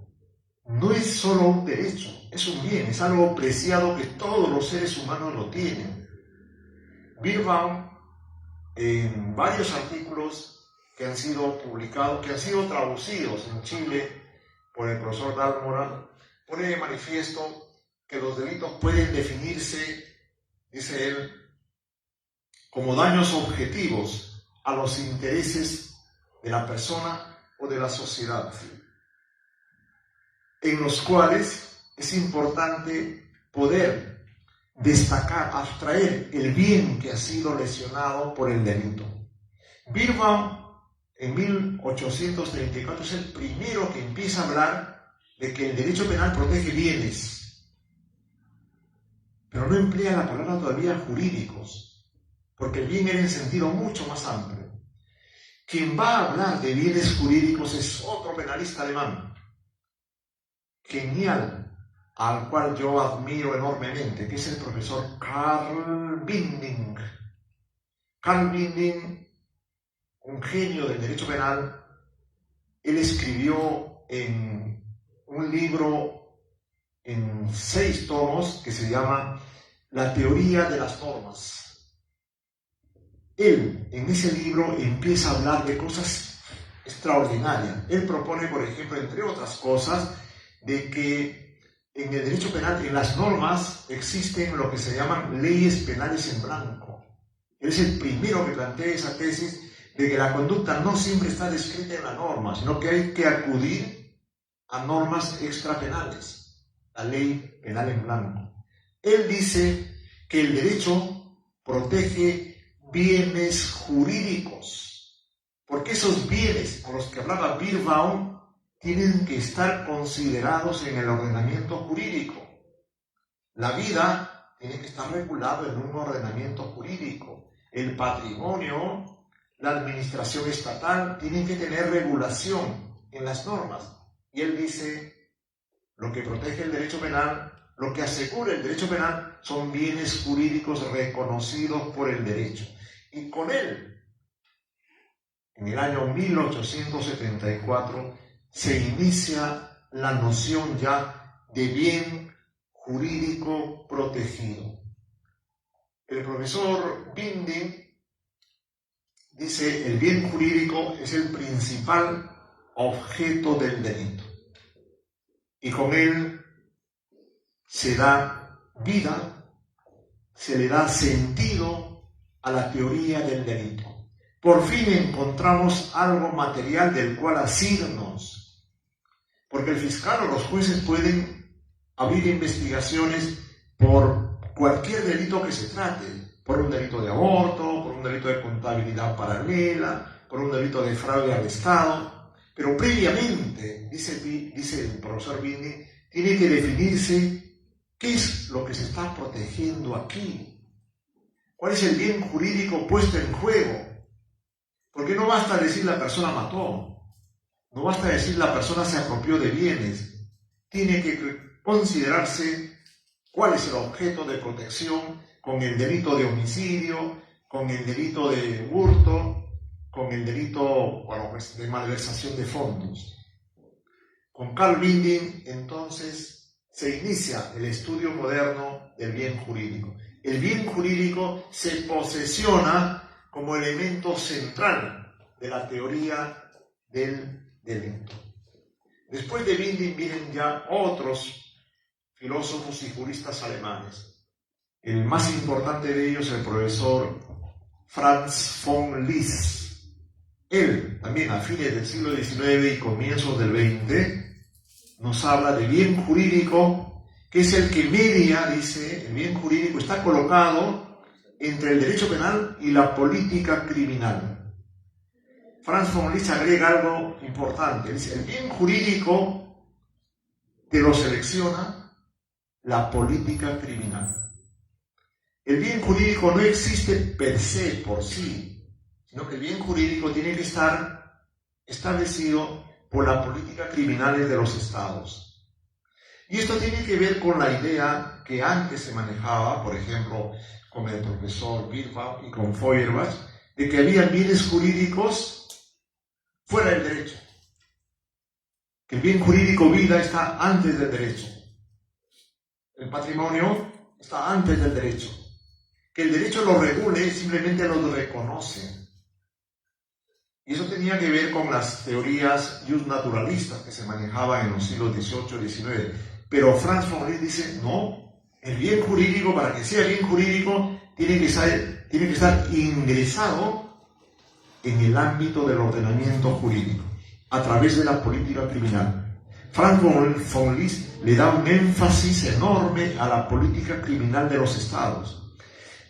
B: No es solo un derecho, es un bien, es algo preciado que todos los seres humanos lo tienen. Bierbaum, en varios artículos, que han sido publicados, que han sido traducidos en Chile por el profesor Dálmora, pone de manifiesto que los delitos pueden definirse, dice él, como daños objetivos a los intereses de la persona o de la sociedad, en los cuales es importante poder destacar, abstraer el bien que ha sido lesionado por el delito. Birnbaum, en 1834, es el primero que empieza a hablar de que el derecho penal protege bienes, pero no emplea la palabra todavía jurídicos, porque el bien era en sentido mucho más amplio. Quien va a hablar de bienes jurídicos es otro penalista alemán, genial, al cual yo admiro enormemente, que es el profesor Karl Binding. Karl Binding, un genio del derecho penal, él escribió en un libro en 6 tomos que se llama La teoría de las normas. Él, en ese libro, empieza a hablar de cosas extraordinarias. Él propone, por ejemplo, entre otras cosas, de que en el derecho penal, en las normas, existen lo que se llaman leyes penales en blanco. Él es el primero que plantea esa tesis de que la conducta no siempre está descrita en la norma, sino que hay que acudir a normas extrapenales, la ley penal en blanco. Él dice que el derecho protege bienes jurídicos, porque esos bienes a los que hablaba Birnbaum tienen que estar considerados en el ordenamiento jurídico. La vida tiene que estar regulada en un ordenamiento jurídico. El patrimonio, la administración estatal, tienen que tener regulación en las normas. Y él dice, lo que protege el derecho penal, lo que asegura el derecho penal, son bienes jurídicos reconocidos por el derecho. Y con él, en el año 1874, se inicia la noción ya de bien jurídico protegido. El profesor Binding dice, el bien jurídico es el principal objeto del delito. Y con él se da vida, se le da sentido a la teoría del delito. Por fin encontramos algo material del cual asirnos, porque el fiscal o los jueces pueden abrir investigaciones por cualquier delito que se trate, por un delito de aborto, por un delito de contabilidad paralela, por un delito de fraude al Estado, pero previamente, dice el profesor Binding, tiene que definirse qué es lo que se está protegiendo aquí, cuál es el bien jurídico puesto en juego. Porque no basta decir la persona mató, no basta decir la persona se apropió de bienes, tiene que considerarse cuál es el objeto de protección con el delito de homicidio, con el delito de hurto, con el delito de malversación de fondos. Con Karl Binding, entonces, se inicia el estudio moderno del bien jurídico. El bien jurídico se posesiona como elemento central de la teoría del delito. Después de Binding vienen ya otros filósofos y juristas alemanes. El más importante de ellos, el profesor Franz von Liszt. Él, también a fines del siglo XIX y comienzos del XX, nos habla de bien jurídico, que es el que media, dice, el bien jurídico está colocado entre el derecho penal y la política criminal. Franz von Liszt agrega algo importante. Dice, el bien jurídico te lo selecciona la política criminal. El bien jurídico no existe per se, por sí, sino que el bien jurídico tiene que estar establecido por la política criminal de los estados. Y esto tiene que ver con la idea que antes se manejaba, por ejemplo, con el profesor Birnbaum y con Feuerbach, de que había bienes jurídicos fuera del derecho. Que el bien jurídico vida está antes del derecho. El patrimonio está antes del derecho. Que el derecho lo regule, simplemente lo reconoce. Y eso tenía que ver con las teorías justnaturalistas que se manejaban en los siglos XVIII y XIX. Pero Franz von Liszt dice, no, el bien jurídico, para que sea bien jurídico, tiene que estar ingresado en el ámbito del ordenamiento jurídico, a través de la política criminal. Franz von Liszt le da un énfasis enorme a la política criminal de los estados.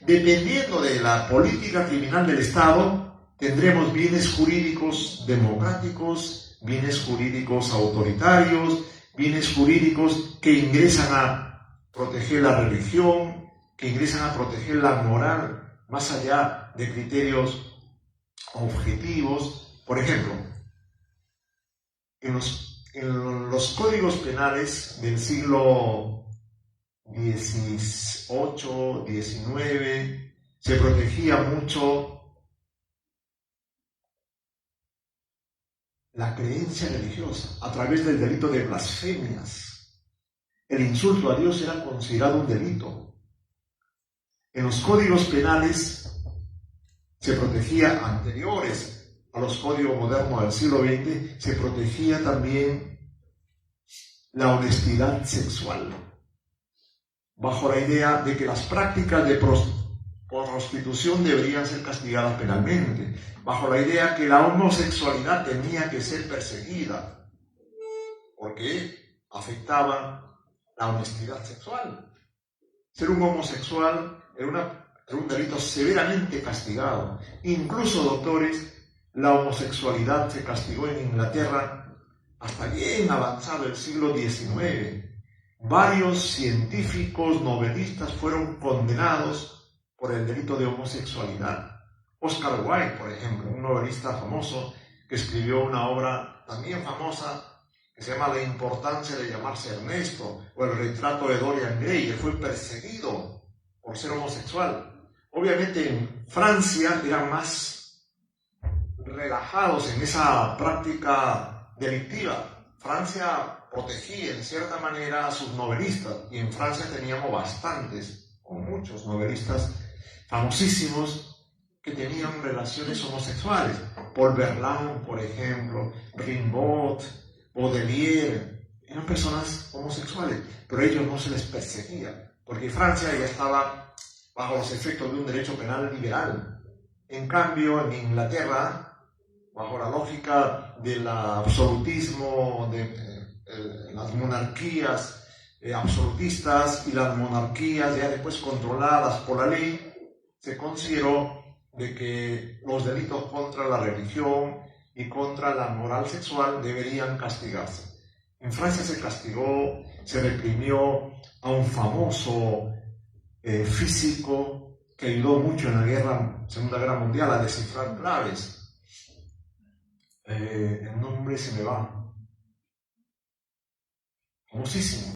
B: Dependiendo de la política criminal del Estado, tendremos bienes jurídicos democráticos, bienes jurídicos autoritarios, bienes jurídicos que ingresan a proteger la religión, que ingresan a proteger la moral, más allá de criterios objetivos. Por ejemplo, en los códigos penales del siglo XVIII, XIX, se protegía mucho la creencia religiosa a través del delito de blasfemias. El insulto a Dios era considerado un delito. En los códigos penales se protegía, anteriores a los códigos modernos del siglo XX, se protegía también la honestidad sexual, bajo la idea de que las prácticas de prostitución deberían ser castigadas penalmente, bajo la idea que la homosexualidad tenía que ser perseguida, porque afectaba la honestidad sexual. Ser un homosexual era un delito severamente castigado. Incluso, doctores, la homosexualidad se castigó en Inglaterra hasta bien avanzado el siglo XIX. Varios científicos novelistas fueron condenados por el delito de homosexualidad. Oscar Wilde, por ejemplo, un novelista famoso que escribió una obra también famosa que se llama La importancia de llamarse Ernesto, o El retrato de Dorian Gray, que fue perseguido por ser homosexual. Obviamente en Francia eran más relajados en esa práctica delictiva. Francia protegía en cierta manera a sus novelistas, y en Francia teníamos bastantes, o muchos novelistas famosísimos que tenían relaciones homosexuales. Paul Verlaine, por ejemplo, Rimbaud, Baudelaire, eran personas homosexuales, pero a ellos no se les perseguía, porque Francia ya estaba bajo los efectos de un derecho penal liberal. En cambio, en Inglaterra, bajo la lógica del absolutismo, de las monarquías absolutistas y las monarquías ya después controladas por la ley, se consideró de que los delitos contra la religión y contra la moral sexual deberían castigarse. En Francia se castigó, se reprimió a un famoso físico que ayudó mucho en la Segunda Guerra Mundial a descifrar claves. El nombre se me va. Famosísimo.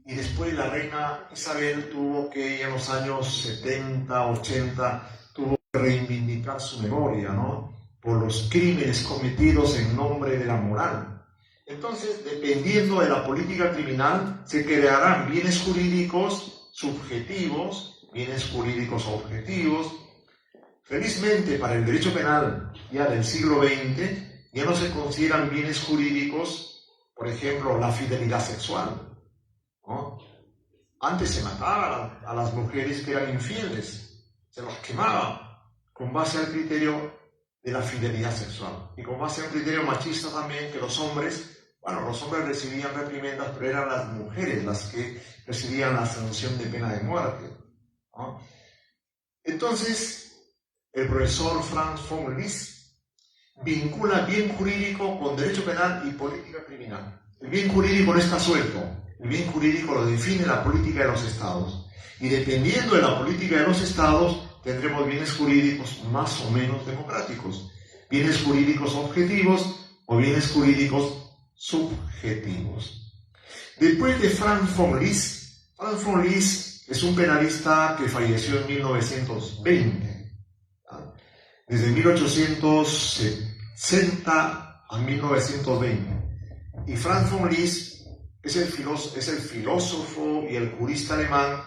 B: Y después la reina Isabel tuvo que, en los años 70, 80, tuvo que reivindicar su memoria, ¿no?, por los crímenes cometidos en nombre de la moral. Entonces, dependiendo de la política criminal, se crearán bienes jurídicos subjetivos, bienes jurídicos objetivos. Felizmente, para el derecho penal ya del siglo XX, ya no se consideran bienes jurídicos, por ejemplo, la fidelidad sexual, ¿no? Antes se mataba a las mujeres que eran infieles, se las quemaba con base al criterio de la fidelidad sexual, y con base a un criterio machista también, que los hombres recibían reprimendas, pero eran las mujeres las que recibían la sanción de pena de muerte, ¿no? Entonces, el profesor Franz von Liszt vincula bien jurídico con derecho penal y política criminal. El bien jurídico no está suelto, el bien jurídico lo define la política de los estados, y dependiendo de la política de los estados tendremos bienes jurídicos más o menos democráticos, bienes jurídicos objetivos o bienes jurídicos subjetivos. Después de Franz von Liszt es un penalista que falleció en 1920. Desde 1860 a 1920. Y Franz von Liszt es el filósofo y el jurista alemán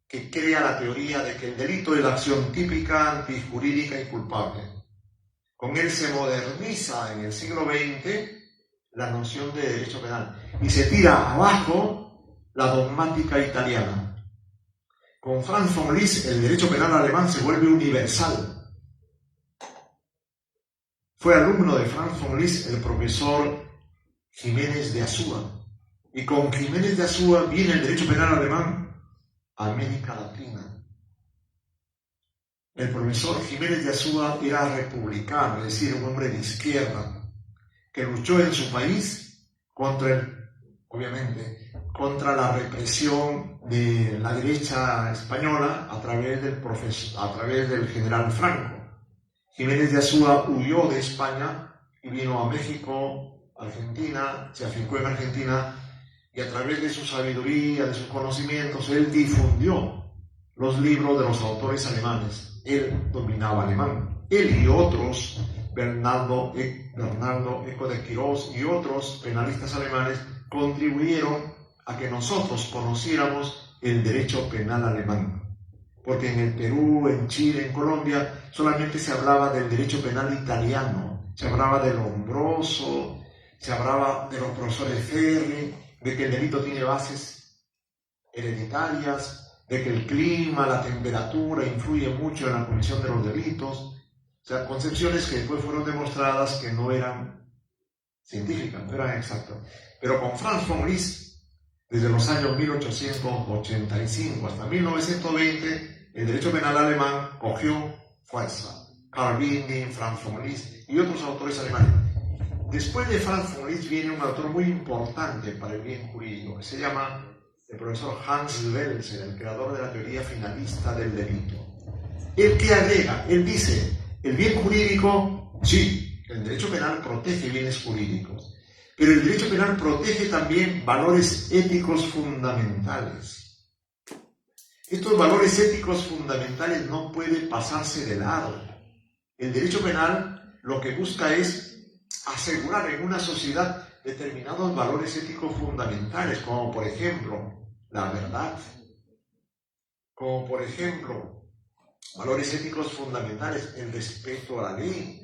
B: que crea la teoría de que el delito es la acción típica, antijurídica y culpable. Con él se moderniza en el siglo XX la noción de derecho penal y se tira abajo la dogmática italiana. Con Franz von Liszt el derecho penal alemán se vuelve universal. Fue alumno de Franz von Liszt el profesor Jiménez de Azúa, y con Jiménez de Azúa viene el derecho penal alemán a América Latina. El profesor Jiménez de Azúa era republicano, es decir, un hombre de izquierda, que luchó en su país obviamente, contra la represión de la derecha española a través del general Franco. Jiménez de Azúa huyó de España y vino a México, Argentina, se afincó en Argentina, y a través de su sabiduría, de sus conocimientos, él difundió los libros de los autores alemanes. Él dominaba alemán. Él y otros, Bernardo Eco de Quirós y otros penalistas alemanes, contribuyeron a que nosotros conociéramos el derecho penal alemán. Porque en el Perú, en Chile, en Colombia, solamente se hablaba del derecho penal italiano. Se hablaba de Lombroso, se hablaba de los profesores Ferri, de que el delito tiene bases hereditarias, de que el clima, la temperatura influye mucho en la comisión de los delitos. O sea, concepciones que después fueron demostradas que no eran científicas, no eran exactas. Pero con Franz von Liszt, desde los años 1885 hasta 1920, el derecho penal alemán cogió fuerza. Karl Binding, Franz von Liszt y otros autores alemanes. Después de Franz von Liszt viene un autor muy importante para el bien jurídico, que se llama el profesor Hans Welser, el creador de la teoría finalista del delito. ¿Él qué agrega? Él dice, el bien jurídico, sí, el derecho penal protege bienes jurídicos, pero el derecho penal protege también valores éticos fundamentales. Estos valores éticos fundamentales no pueden pasarse de lado. El derecho penal lo que busca es asegurar en una sociedad determinados valores éticos fundamentales, como por ejemplo la verdad, como por ejemplo valores éticos fundamentales, el respeto a la ley,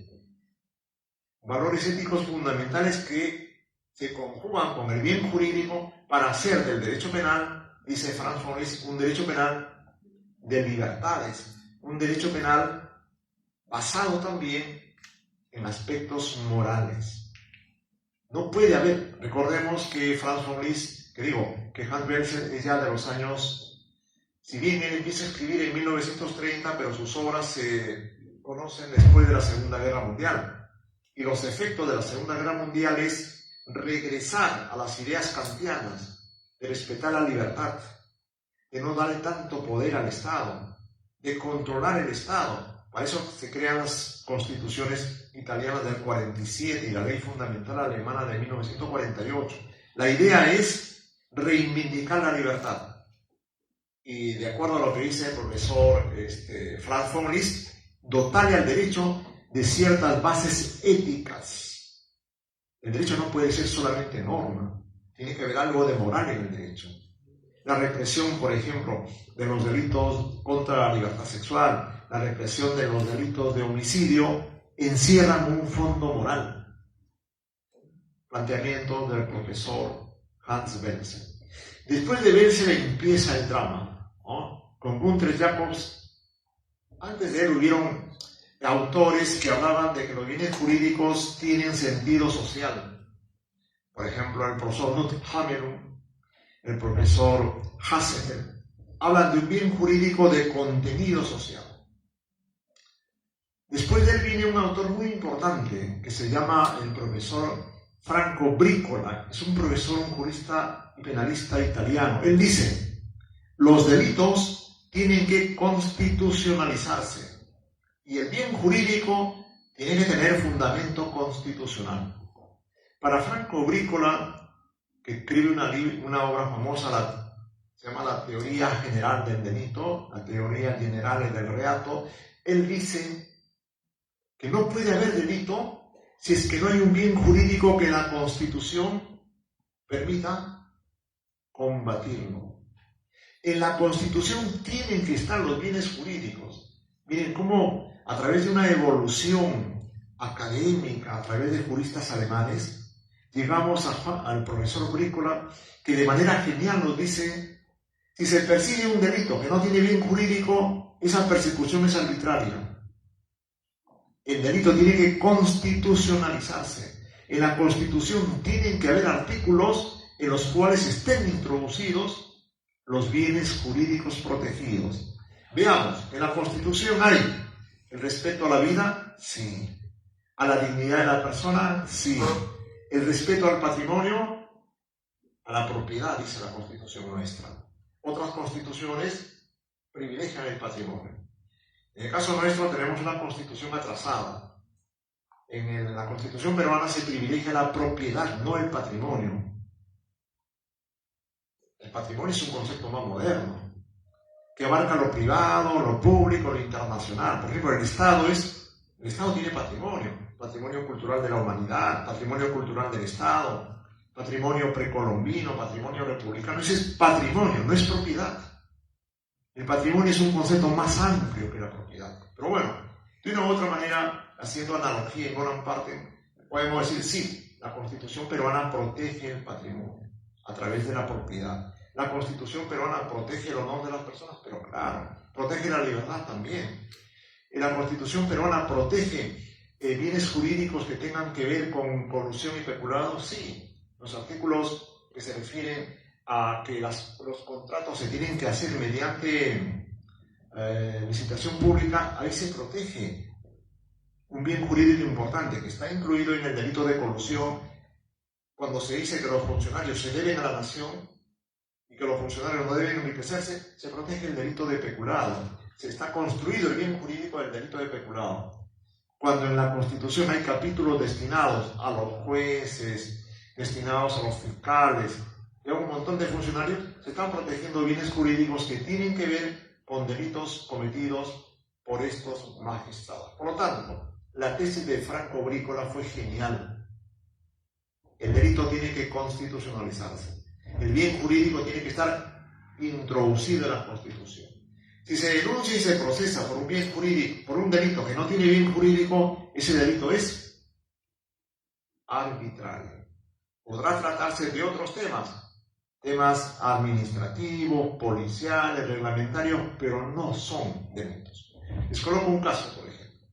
B: valores éticos fundamentales que se conjugan con el bien jurídico para hacer del derecho penal, dice Franz von Liszt, un derecho penal de libertades, un derecho penal basado también en aspectos morales. No puede haber, recordemos que Franz von Liszt, que Hans Welser es ya de los años, si bien él empieza a escribir en 1930, pero sus obras se conocen después de la Segunda Guerra Mundial. Y los efectos de la Segunda Guerra Mundial es regresar a las ideas kantianas, de respetar la libertad, de no darle tanto poder al Estado, de controlar el Estado. Para eso se crean las constituciones italianas del 47 y la ley fundamental alemana de 1948. La idea es reivindicar la libertad. Y de acuerdo a lo que dice el profesor Franz von Liszt, dotarle al derecho de ciertas bases éticas. El derecho no puede ser solamente norma, tiene que haber algo de moral en el derecho. La represión, por ejemplo, de los delitos contra la libertad sexual, la represión de los delitos de homicidio, encierran un fondo moral. Planteamiento del profesor Hans Welser. Después de Welser empieza el drama, ¿no? Con Gunther Jacobs. Antes de él hubieron autores que hablaban de que los bienes jurídicos tienen sentido social. Por ejemplo, el profesor Knut Hammerung, el profesor Hasselhoff, hablan de un bien jurídico de contenido social. Después de él viene un autor muy importante que se llama el profesor Franco Bricola. Es un profesor, un jurista y penalista italiano. Él dice, los delitos tienen que constitucionalizarse y el bien jurídico tiene que tener fundamento constitucional. Para Franco Bricola, que escribe una obra famosa, se llama La teoría general del delito, la teoría general del reato, él dice que no puede haber delito si es que no hay un bien jurídico que la Constitución permita combatirlo. En la Constitución tienen que estar los bienes jurídicos. Miren cómo a través de una evolución académica, a través de juristas alemanes, llegamos al profesor Brícola, que de manera genial nos dice: si se persigue un delito que no tiene bien jurídico, esa persecución es arbitraria. El delito tiene que constitucionalizarse. En la Constitución tienen que haber artículos en los cuales estén introducidos los bienes jurídicos protegidos. Veamos, en la Constitución hay el respeto a la vida, sí. A la dignidad de la persona, sí. El respeto al patrimonio, a la propiedad, dice la Constitución nuestra. Otras constituciones privilegian el patrimonio. En el caso nuestro tenemos una constitución atrasada. En la Constitución peruana se privilegia la propiedad, no el patrimonio. El patrimonio es un concepto más moderno, que abarca lo privado, lo público, lo internacional. Por ejemplo, el Estado tiene patrimonio cultural de la humanidad, patrimonio cultural del Estado, patrimonio precolombino, patrimonio republicano. Ese es patrimonio, no es propiedad. El patrimonio es un concepto más amplio que la propiedad. Pero bueno, de una u otra manera, haciendo analogía en gran parte, podemos decir, sí, la Constitución peruana protege el patrimonio a través de la propiedad. La Constitución peruana protege el honor de las personas, pero claro, protege la libertad también. La Constitución peruana protege bienes jurídicos que tengan que ver con corrupción y peculado, sí. Los artículos que se refieren a que los contratos se tienen que hacer mediante licitación pública, ahí se protege un bien jurídico importante que está incluido en el delito de colusión, cuando se dice que los funcionarios se deben a la nación y que los funcionarios no deben enriquecerse, se protege el delito de peculado. Se está construido el bien jurídico del delito de peculado. Cuando en la Constitución hay capítulos destinados a los jueces, destinados a los fiscales y a un montón de funcionarios, se están protegiendo bienes jurídicos que tienen que ver con delitos cometidos por estos magistrados. Por lo tanto, la tesis de Franco Brícola fue genial. El delito tiene que constitucionalizarse. El bien jurídico tiene que estar introducido en la Constitución. Si se denuncia y se procesa por un bien jurídico, por un delito que no tiene bien jurídico, ese delito es arbitrario. Podrá tratarse de otros temas administrativos, policiales, reglamentarios, pero no son delitos. Les coloco un caso, por ejemplo,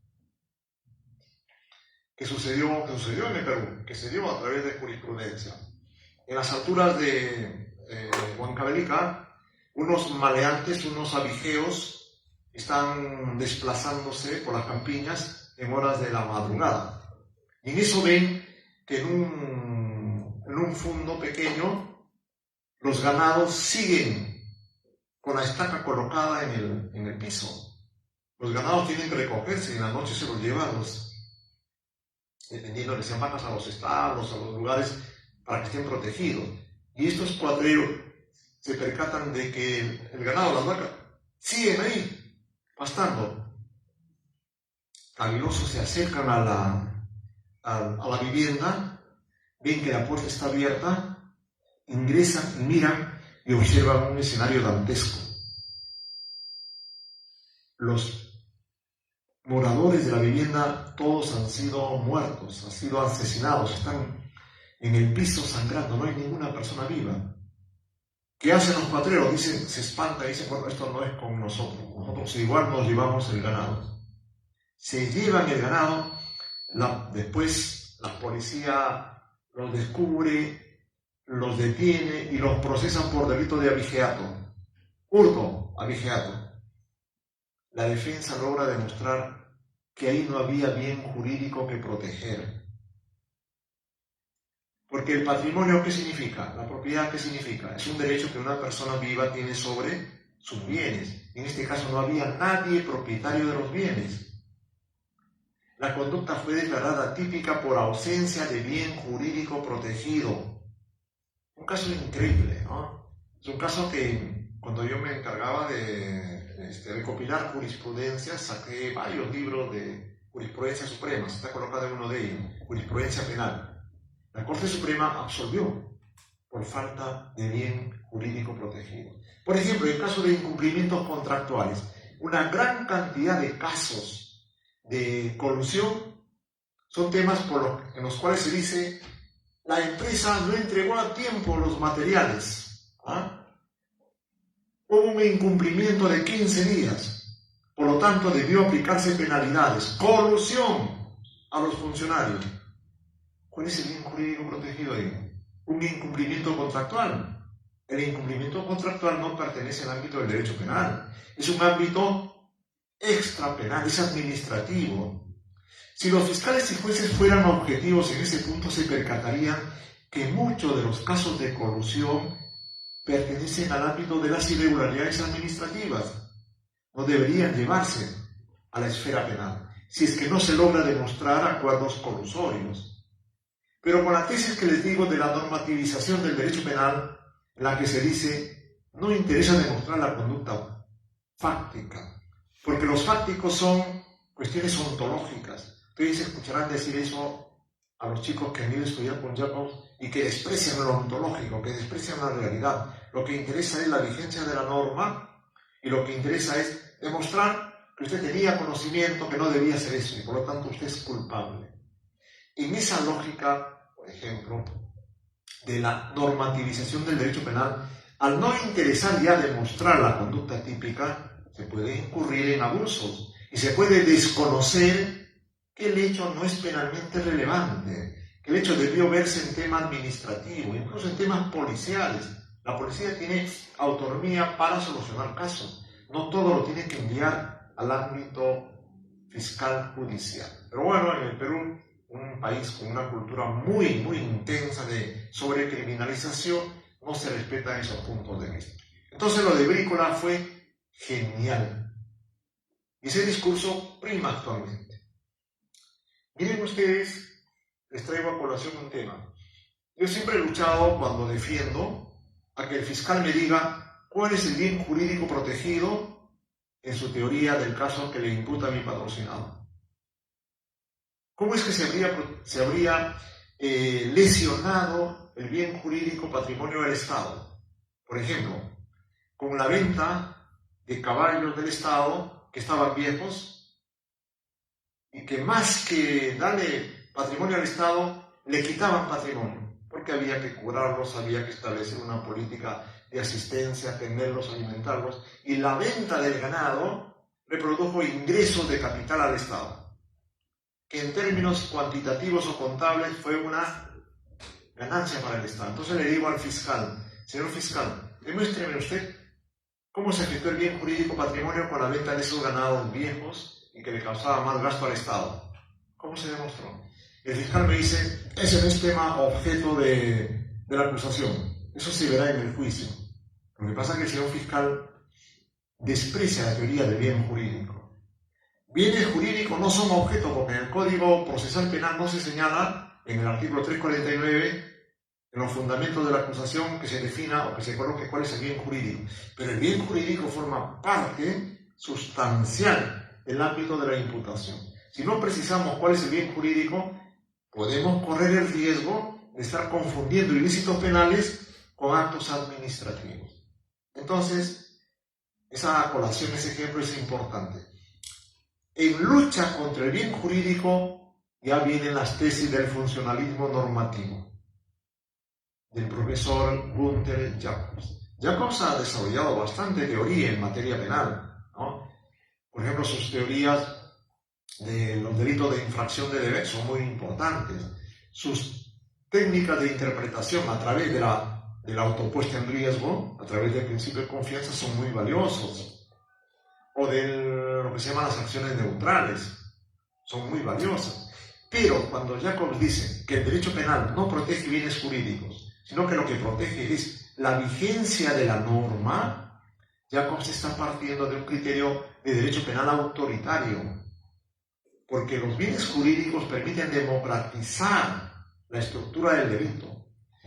B: que sucedió en el Perú, que se dio a través de jurisprudencia. En las alturas de Huancavelica, unos maleantes, unos abigeos, están desplazándose por las campiñas en horas de la madrugada. Y en eso ven que en un fundo pequeño los ganados siguen con la estaca colocada en el piso. Los ganados tienen que recogerse y en la noche se los llevan dependiendo, les envacas a los establos, a los lugares para que estén protegidos. Y estos cuadreros se percatan de que el ganado, las vacas, siguen ahí, pastando. Cavilosos se acercan a la vivienda, ven que la puerta está abierta, ingresan y miran y observan un escenario dantesco. Los moradores de la vivienda todos han sido muertos, han sido asesinados, están en el piso sangrando, no hay ninguna persona viva. ¿Qué hacen los cuatreros? Dicen, se espanta y dicen, bueno, esto no es con nosotros igual nos llevamos el ganado. Se llevan el ganado, después la policía los descubre, los detiene y los procesan por delito de abigeato, hurto, abigeato. La defensa logra demostrar que ahí no había bien jurídico que proteger. Porque el patrimonio, ¿qué significa? La propiedad, ¿qué significa? Es un derecho que una persona viva tiene sobre sus bienes. En este caso no había nadie propietario de los bienes. La conducta fue declarada típica por ausencia de bien jurídico protegido. Un caso increíble, ¿no? Es un caso que cuando yo me encargaba de recopilar jurisprudencia, saqué varios libros de jurisprudencia suprema, está colocado en uno de ellos, jurisprudencia penal. La Corte Suprema absolvió por falta de bien jurídico protegido. Por ejemplo, en el caso de incumplimientos contractuales, una gran cantidad de casos de colusión Son temas en los cuales se dice, la empresa no entregó a tiempo los materiales. Hubo un incumplimiento de 15 días. Por lo tanto, debió aplicarse penalidades. Colusión a los funcionarios. ¿Cuál es el bien jurídico protegido ahí? Un incumplimiento contractual. El incumplimiento contractual no pertenece al ámbito del derecho penal. Es un ámbito extrapenal, es administrativo. Si los fiscales y jueces fueran objetivos en ese punto, se percatarían que muchos de los casos de colusión pertenecen al ámbito de las irregularidades administrativas. No deberían llevarse a la esfera penal, si es que no se logra demostrar acuerdos colusorios. Pero con la tesis que les digo de la normativización del derecho penal, en la que se dice, no interesa demostrar la conducta fáctica, porque los fácticos son cuestiones ontológicas. Ustedes escucharán decir eso a los chicos que han ido a estudiar con Jacobs y que desprecian lo ontológico, que desprecian la realidad. Lo que interesa es la vigencia de la norma y lo que interesa es demostrar que usted tenía conocimiento que no debía hacer eso y por lo tanto usted es culpable. En esa lógica, por ejemplo, de la normativización del derecho penal, al no interesar ya demostrar la conducta típica, se puede incurrir en abusos y se puede desconocer que el hecho no es penalmente relevante, que el hecho debió verse en tema administrativo, incluso en temas policiales. La policía tiene autonomía para solucionar casos, no todo lo tiene que enviar al ámbito fiscal judicial. Pero bueno, en el Perú, un país con una cultura muy, muy intensa de sobrecriminalización, no se respetan esos puntos de vista. Entonces lo de Brícola fue genial. Y ese discurso prima actualmente. Miren ustedes, les traigo a colación un tema. Yo siempre he luchado cuando defiendo a que el fiscal me diga cuál es el bien jurídico protegido en su teoría del caso que le imputa a mi patrocinado. ¿Cómo es que se habría lesionado el bien jurídico patrimonio del Estado? Por ejemplo, con la venta de caballos del Estado que estaban viejos y que más que darle patrimonio al Estado, le quitaban patrimonio, porque había que curarlos, había que establecer una política de asistencia, atenderlos, alimentarlos, y la venta del ganado reprodujo ingresos de capital al Estado, que en términos cuantitativos o contables fue una ganancia para el Estado. Entonces le digo al fiscal, señor fiscal, demuéstreme usted cómo se afectó el bien jurídico patrimonio con la venta de esos ganados viejos y que le causaba más gasto al Estado. ¿Cómo se demostró? El fiscal me dice, ese no es tema objeto de la acusación, eso se verá en el juicio. Lo que pasa es que el señor fiscal desprecia la teoría del bien jurídico. Bienes jurídicos no son objeto porque en el Código Procesal Penal no se señala, en el artículo 349, en los fundamentos de la acusación, que se defina o que se coloque cuál es el bien jurídico. Pero el bien jurídico forma parte sustancial del ámbito de la imputación. Si no precisamos cuál es el bien jurídico, podemos correr el riesgo de estar confundiendo ilícitos penales con actos administrativos. Entonces, esa colación, ese ejemplo es importante. En lucha contra el bien jurídico ya vienen las tesis del funcionalismo normativo, del profesor Gunther Jacobs. Jacobs ha desarrollado bastante teoría en materia penal, ¿no? Por ejemplo, sus teorías de los delitos de infracción de deber son muy importantes. Sus técnicas de interpretación a través de la autopuesta en riesgo, a través del principio de confianza, son muy valiosos. O de lo que se llaman las acciones neutrales, son muy valiosas. Pero cuando Jacobs dice que el derecho penal no protege bienes jurídicos, sino que lo que protege es la vigencia de la norma, Jacobs está partiendo de un criterio de derecho penal autoritario, porque los bienes jurídicos permiten democratizar la estructura del delito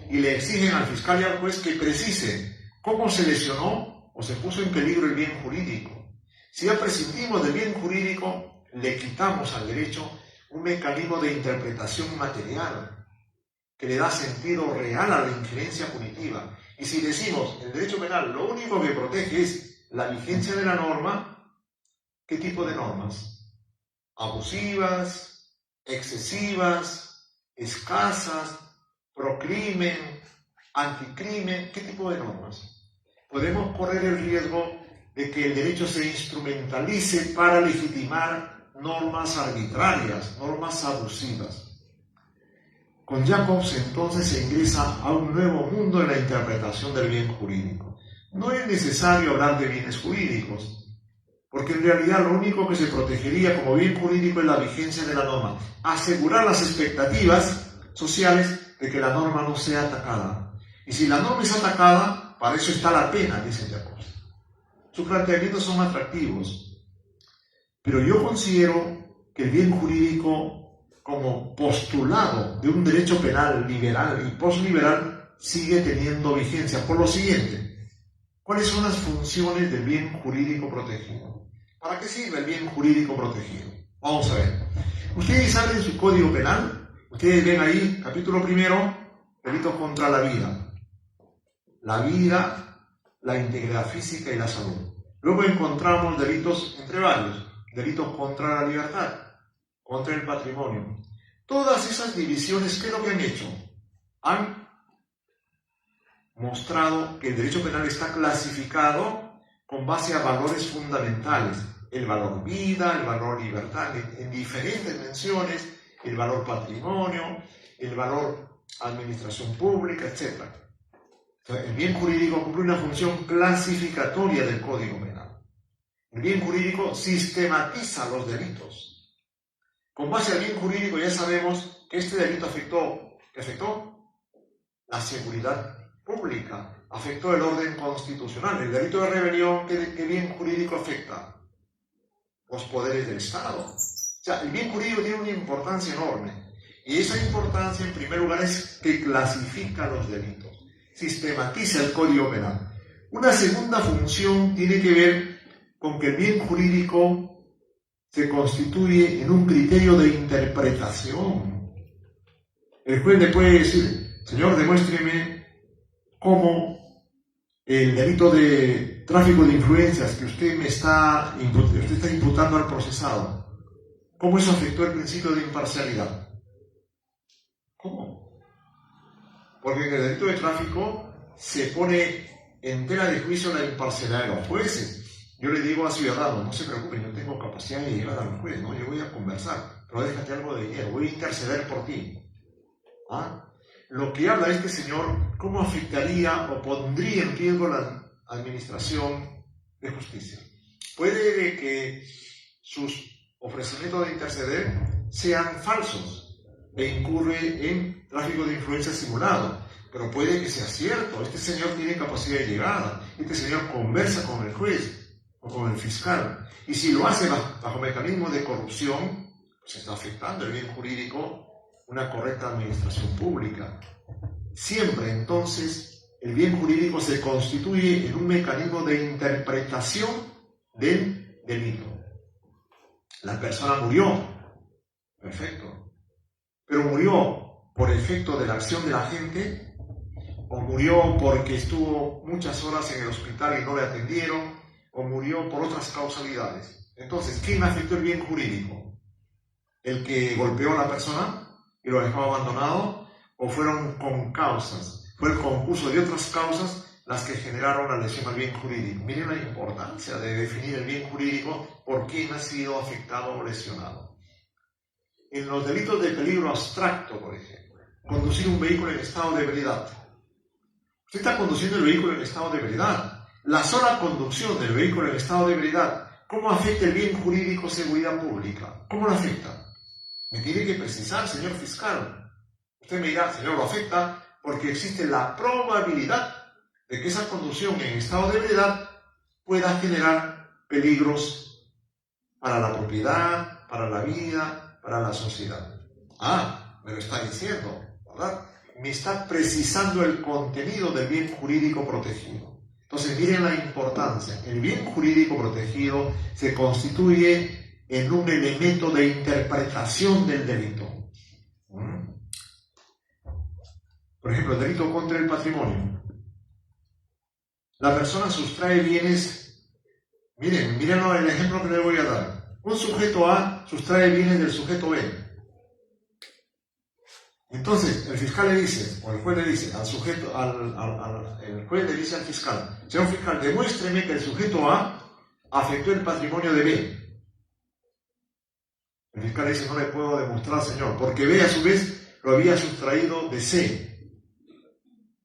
B: y le exigen al fiscal y al juez que precise cómo se lesionó o se puso en peligro el bien jurídico. Si ya prescindimos del bien jurídico, le quitamos al derecho un mecanismo de interpretación material que le da sentido real a la injerencia punitiva. Y si decimos el derecho penal lo único que protege es la vigencia de la norma, ¿qué tipo de normas? Abusivas, excesivas, escasas, procrimen, anticrimen. ¿Qué tipo de normas? Podemos correr el riesgo de que el derecho se instrumentalice para legitimar normas arbitrarias, normas abusivas. Con Jacobs entonces se ingresa a un nuevo mundo en la interpretación del bien jurídico. No es necesario hablar de bienes jurídicos, porque en realidad lo único que se protegería como bien jurídico es la vigencia de la norma. Asegurar las expectativas sociales de que la norma no sea atacada. Y si la norma es atacada, para eso está la pena, dice Jacobs. Sus planteamientos son atractivos, pero yo considero que el bien jurídico, como postulado de un derecho penal liberal y postliberal, sigue teniendo vigencia por lo siguiente. ¿Cuáles son las funciones del bien jurídico protegido? ¿Para qué sirve el bien jurídico protegido? Vamos a ver. Ustedes abren su código penal, ustedes ven ahí, capítulo 1, delitos contra la vida. La vida, la integridad física y la salud. Luego encontramos delitos, entre varios, delitos contra la libertad, contra el patrimonio. Todas esas divisiones, ¿qué es lo que han hecho? Han mostrado que el derecho penal está clasificado con base a valores fundamentales. El valor vida, el valor libertad, en diferentes menciones, el valor patrimonio, el valor administración pública, etc. El bien jurídico cumple una función clasificatoria del Código Penal. El bien jurídico sistematiza los delitos. Con base al bien jurídico ya sabemos que este delito afectó la seguridad pública, afectó el orden constitucional. El delito de rebelión, ¿qué bien jurídico afecta? Los poderes del Estado. O sea, el bien jurídico tiene una importancia enorme. Y esa importancia, en primer lugar, es que clasifica los delitos, sistematiza el Código Penal. Una segunda función tiene que ver con que el bien jurídico se constituye en un criterio de interpretación. El juez le puede decir: señor, demuéstreme cómo el delito de tráfico de influencias que usted está imputando al procesado, ¿cómo eso afectó el principio de imparcialidad? ¿Cómo? Porque en el delito de tráfico se pone en tela de juicio la imparcialidad de los jueces. Yo le digo a ciudadanos: no se preocupen, yo tengo capacidad de llegar al juez, ¿no? Yo voy a conversar, pero déjate algo de dinero, voy a interceder por ti. ¿Ah? Lo que habla este señor, ¿cómo afectaría o pondría en riesgo la administración de justicia? Puede que sus ofrecimientos de interceder sean falsos e incurre en tráfico de influencia simulado, pero puede que sea cierto. Este señor tiene capacidad de llegada, este señor conversa con el juez o con el fiscal, y si lo hace bajo mecanismos de corrupción, pues está afectando el bien jurídico, una correcta administración pública. Siempre, entonces, el bien jurídico se constituye en un mecanismo de interpretación del delito. La persona murió, perfecto, pero murió por efecto de la acción de la gente, o murió porque estuvo muchas horas en el hospital y no le atendieron, o murió por otras causalidades. Entonces, ¿quién afectó el bien jurídico? ¿El que golpeó a la persona y lo dejó abandonado? ¿O fueron con causas? Fue el concurso de otras causas las que generaron la lesión al bien jurídico. Miren la importancia de definir el bien jurídico por quién ha sido afectado o lesionado. En los delitos de peligro abstracto, por ejemplo, conducir un vehículo en estado de ebriedad. Usted está conduciendo el vehículo en estado de ebriedad. La sola conducción del vehículo en estado de ebriedad, ¿cómo afecta el bien jurídico seguridad pública? ¿Cómo lo afecta? Me tiene que precisar, señor fiscal. Usted me dirá: señor, lo afecta porque existe la probabilidad de que esa conducción en estado de ebriedad pueda generar peligros para la propiedad, para la vida, para la sociedad. Ah, me lo está diciendo, ¿verdad? Me está precisando el contenido del bien jurídico protegido. Entonces, miren la importancia. El bien jurídico protegido se constituye en un elemento de interpretación del delito. Por ejemplo, el delito contra el patrimonio. La persona sustrae bienes. Miren el ejemplo que le voy a dar. Un sujeto A sustrae bienes del sujeto B. Entonces, el fiscal le dice, o el juez le dice al sujeto, el juez le dice al fiscal, señor fiscal, demuéstreme que el sujeto A afectó el patrimonio de B. El fiscal le dice, no le puedo demostrar, señor, porque B a su vez lo había sustraído de C.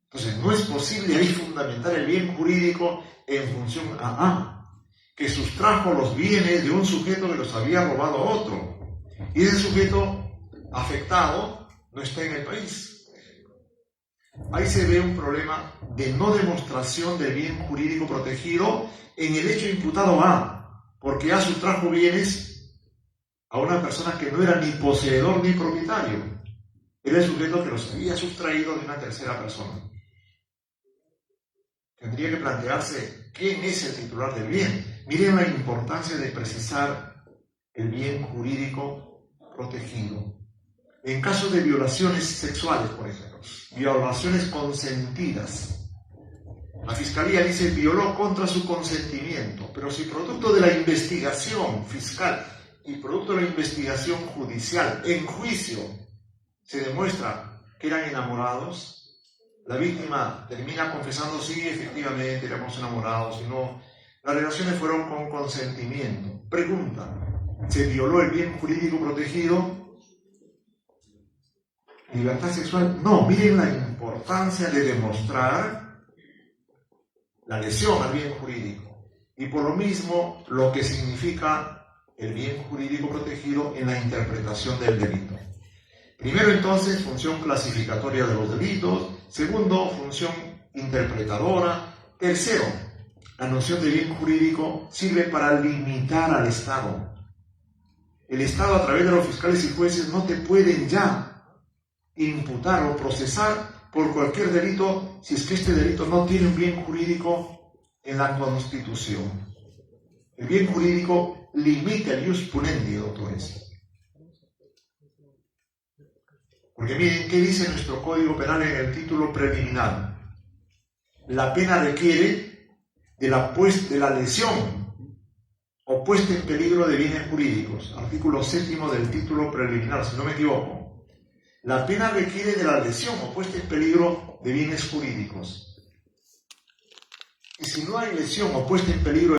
B: Entonces, no es posible ahí fundamentar el bien jurídico en función a A, que sustrajo los bienes de un sujeto que los había robado a otro. Y ese sujeto afectado no está en el país. Ahí se ve un problema de no demostración del bien jurídico protegido en el hecho imputado A, porque A sustrajo bienes a una persona que no era ni poseedor ni propietario. Era el sujeto que los había sustraído de una tercera persona. Tendría que plantearse quién es el titular del bien. Miren la importancia de precisar el bien jurídico protegido. En caso de violaciones sexuales, por ejemplo, violaciones consentidas, la Fiscalía dice violó contra su consentimiento, pero si producto de la investigación fiscal y producto de la investigación judicial en juicio se demuestra que eran enamorados, la víctima termina confesando, sí, efectivamente éramos enamorados, y no, las relaciones fueron con consentimiento. Pregunta, ¿se violó el bien jurídico protegido? ¿Libertad sexual? No, miren la importancia de demostrar la lesión al bien jurídico y por lo mismo lo que significa el bien jurídico protegido en la interpretación del delito. Primero entonces, función clasificatoria de los delitos. Segundo, función interpretadora. Tercero, la noción de bien jurídico sirve para limitar al Estado. El Estado a través de los fiscales y jueces no te pueden ya imputar o procesar por cualquier delito si es que este delito no tiene un bien jurídico en la Constitución. El bien jurídico limita el ius punendi, doctores. Porque miren, ¿qué dice nuestro Código Penal en el título preliminar? La pena requiere de la lesión o puesta en peligro de bienes jurídicos. Artículo 7º del título preliminar, si no me equivoco. La pena requiere de la lesión o puesta en peligro de bienes jurídicos. Y si no hay lesión o puesta en peligro